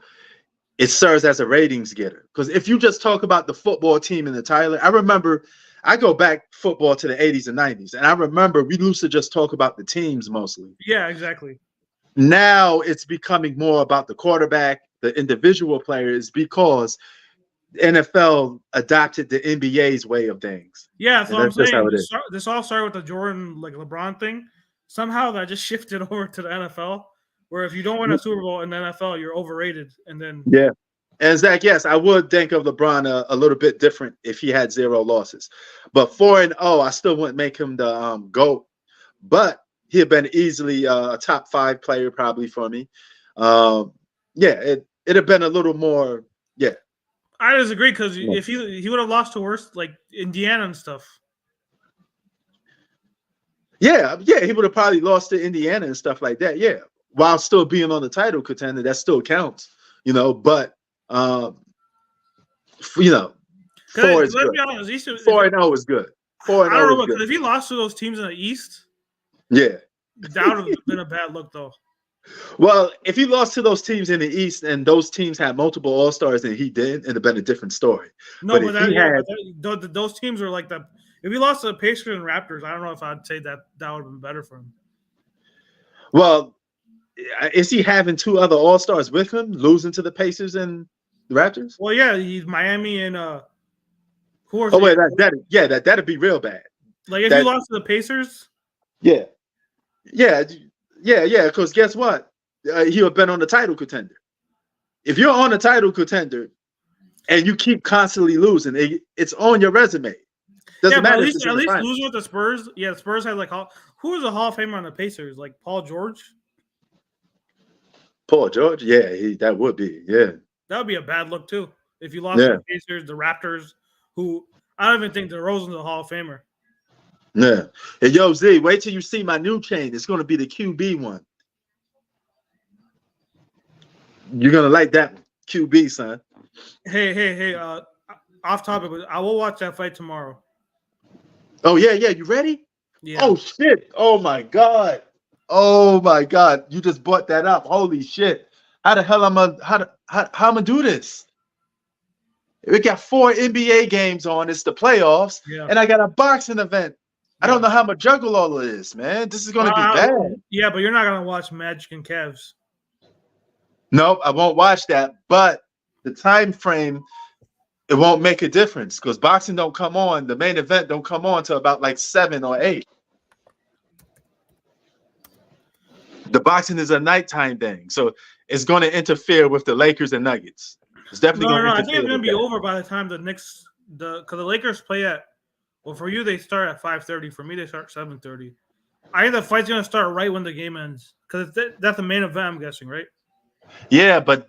it serves as a ratings getter. Because if you just talk about the football team in the title, I remember I go back football to the 80s and 90s, and I remember we used to just talk about the teams mostly. Yeah, exactly. Now it's becoming more about the quarterback, the individual players, because NFL adopted the NBA's way of things. Yeah, so I'm saying this all started with the Jordan, like LeBron thing. Somehow that just shifted over to the NFL, where if you don't win a Super Bowl in the NFL, you're overrated. And then and Zach, yes, I would think of LeBron a little bit different if he had 0 losses, but 4-0, I still wouldn't make him the GOAT, but he'd have been easily a top 5 player probably for me. It'd have been a little more. Yeah. I disagree because if he would have lost to worse like Indiana and stuff. Yeah, he would have probably lost to Indiana and stuff like that. Yeah, while still being on the title contender, that still counts, you know. But 4 is good. 4-0 is good. 4-0. I don't know because if he lost to those teams in the East, that would have been a bad look though. Well, if he lost to those teams in the East and those teams had multiple All-Stars and he didn't, it'd have been a different story. No, but those teams were like that. If he lost to the Pacers and Raptors, I don't know if I'd say that would have been better for him. Well, is he having 2 other All-Stars with him, losing to the Pacers and the Raptors? Well, yeah, he's Miami and who are that'd be real bad. Like if you lost to the Pacers? Yeah. Because guess what? He would have been on the title contender. If you're on a title contender and you keep constantly losing, it's on your resume. Doesn't matter. At least losing with the Spurs. Yeah, the Spurs had who was a Hall of Famer on the Pacers? Like Paul George? Paul George? Yeah, that would be. Yeah. That would be a bad look too. If you lost to the Pacers, the Raptors, who I don't even think DeRozan's a Hall of Famer. Yeah. Hey, yo, Z, wait till you see my new chain. It's going to be the QB one. You're going to like that one. QB, son. Hey, off topic, but I will watch that fight tomorrow. Oh, yeah. You ready? Yeah. Oh, shit. Oh, my God. You just brought that up. Holy shit. How the hell I'm going to do this? We got 4 NBA games on. It's the playoffs. Yeah. And I got a boxing event. I don't know how I'm going to juggle all of this, man. This is going to be bad. Yeah, but you're not going to watch Magic and Cavs. Nope, I won't watch that. But the time frame, it won't make a difference because boxing don't come on. The main event don't come on till about like 7 or 8. The boxing is a nighttime thing, so it's going to interfere with the Lakers and Nuggets. It's definitely going to interfere. I think it's going to be over by the time because the Lakers play at. Well, for you, they start at 5:30. For me, they start 7:30. I think the fight's going to start right when the game ends because that's the main event, I'm guessing, right? Yeah, but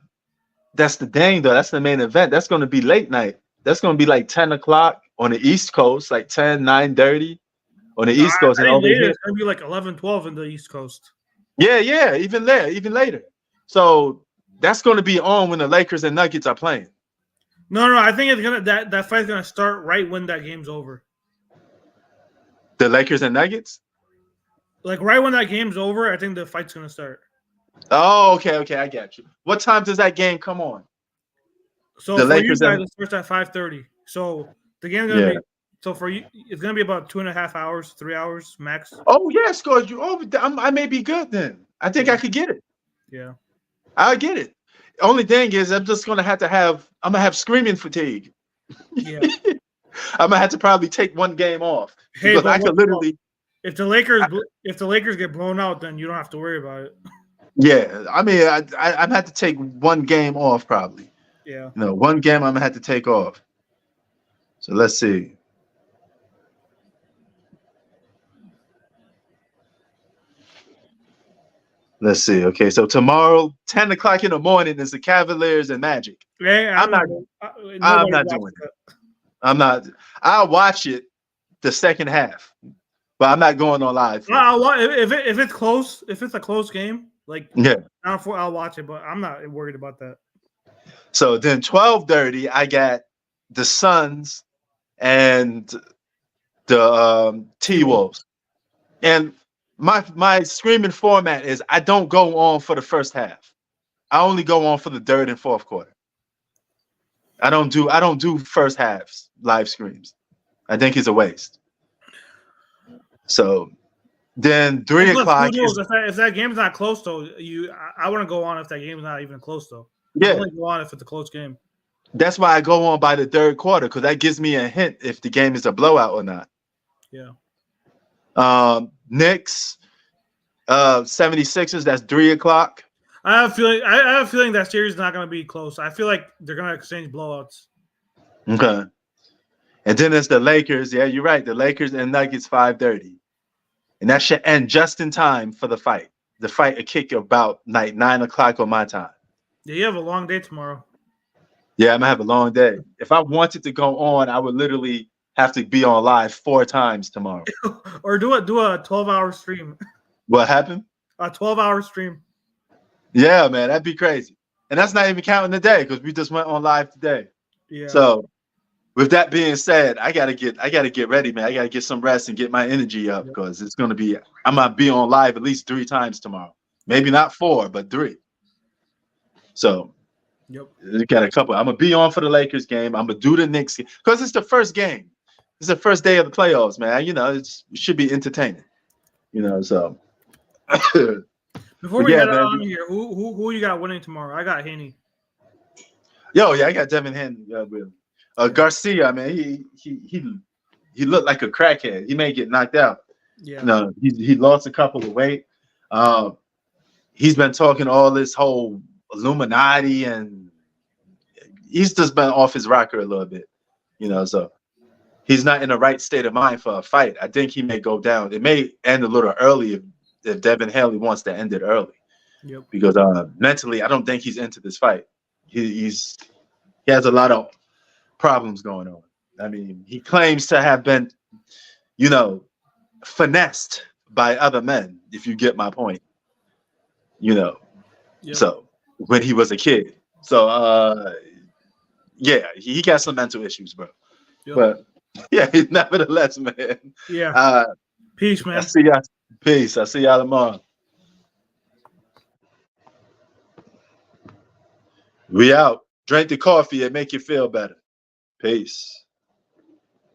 that's the thing, though. That's the main event. That's going to be late night. That's going to be like 10 o'clock on the East Coast, like 10, 9:30 on the East Coast. I think later, it's going to be like 11, 12 in the East Coast. Yeah, even later. So that's going to be on when the Lakers and Nuggets are playing. No, I think it's that fight's going to start right when that game's over. The Lakers and Nuggets? Like right when that game's over, I think the fight's going to start. Oh, okay, I got you. What time does that game come on? So the Lakers you guys, it starts at 5:30. So the game's going to be. So for you, it's going to be about 2.5 hours, 3 hours max. Oh yes, because I may be good then. I think I could get it. Yeah, I'll get it. Only thing is, I'm just going to have. I'm going to have screaming fatigue. Yeah. I'm gonna have to probably take one game off Hey, because but I could literally. if the Lakers get blown out, then you don't have to worry about it. Yeah, I mean, I'm gonna have to take one game off probably. Yeah. One game I'm gonna have to take off. So let's see. Let's see. Okay, so tomorrow, 10 o'clock in the morning, is the Cavaliers and Magic. Hey, I'm not doing it. I'm not. I'll watch it the second half, but I'm not going on live. If it's close, if it's a close game, like yeah, I'll watch it, but I'm not worried about that. So then 12:30, I got the Suns and the T-Wolves, and my screaming format is I don't go on for the first half. I only go on for the third and fourth quarter. I don't do first halves live streams. I think it's a waste. So then 3 o'clock. If that game's not close though, I wouldn't go on if that game's not even close though. Yeah, I only go on if it's a close game. That's why I go on by the third quarter because that gives me a hint if the game is a blowout or not. Yeah. Knicks, 76ers. That's 3 o'clock. I have a feeling that series is not going to be close. I feel like they're going to exchange blowouts. Okay. And then there's the Lakers. Yeah, you're right. The Lakers and Nuggets 5:30, and that should end just in time for the fight. The fight will kick about 9 o'clock on my time. Yeah, you have a long day tomorrow. Yeah, I'm gonna have a long day. If I wanted to go on, I would literally have to be on live 4 times tomorrow. Or do a 12-hour stream. What happened? A 12-hour stream. Yeah, man, that'd be crazy. And that's not even counting the day because we just went on live today. Yeah. So with that being said, I gotta get ready, man. I gotta get some rest and get my energy up because I'm gonna be on live at least 3 times tomorrow. Maybe not 4, but 3. So we got a couple. I'm gonna be on for the Lakers game. I'm gonna do the Knicks game because it's the first game. It's the first day of the playoffs, man. It should be entertaining. So before we get on here, who you got winning tomorrow? I got Haney. Yeah, I got Devin Haney. Garcia, man, he looked like a crackhead. He may get knocked out. Yeah. He lost a couple of weight. He's been talking all this whole Illuminati, and he's just been off his rocker a little bit. So he's not in the right state of mind for a fight. I think he may go down. It may end a little early if Devin Haney wants to end it early. Yep. Because mentally, I don't think he's into this fight. He has a lot of problems going on. I mean, he claims to have been, finessed by other men, if you get my point. Yep. So when he was a kid. So yeah, he got some mental issues, bro. Yep. But yeah, nevertheless, man. Yeah. Peace, man. Peace. I'll see y'all tomorrow. We out. Drink the coffee and make you feel better. Peace.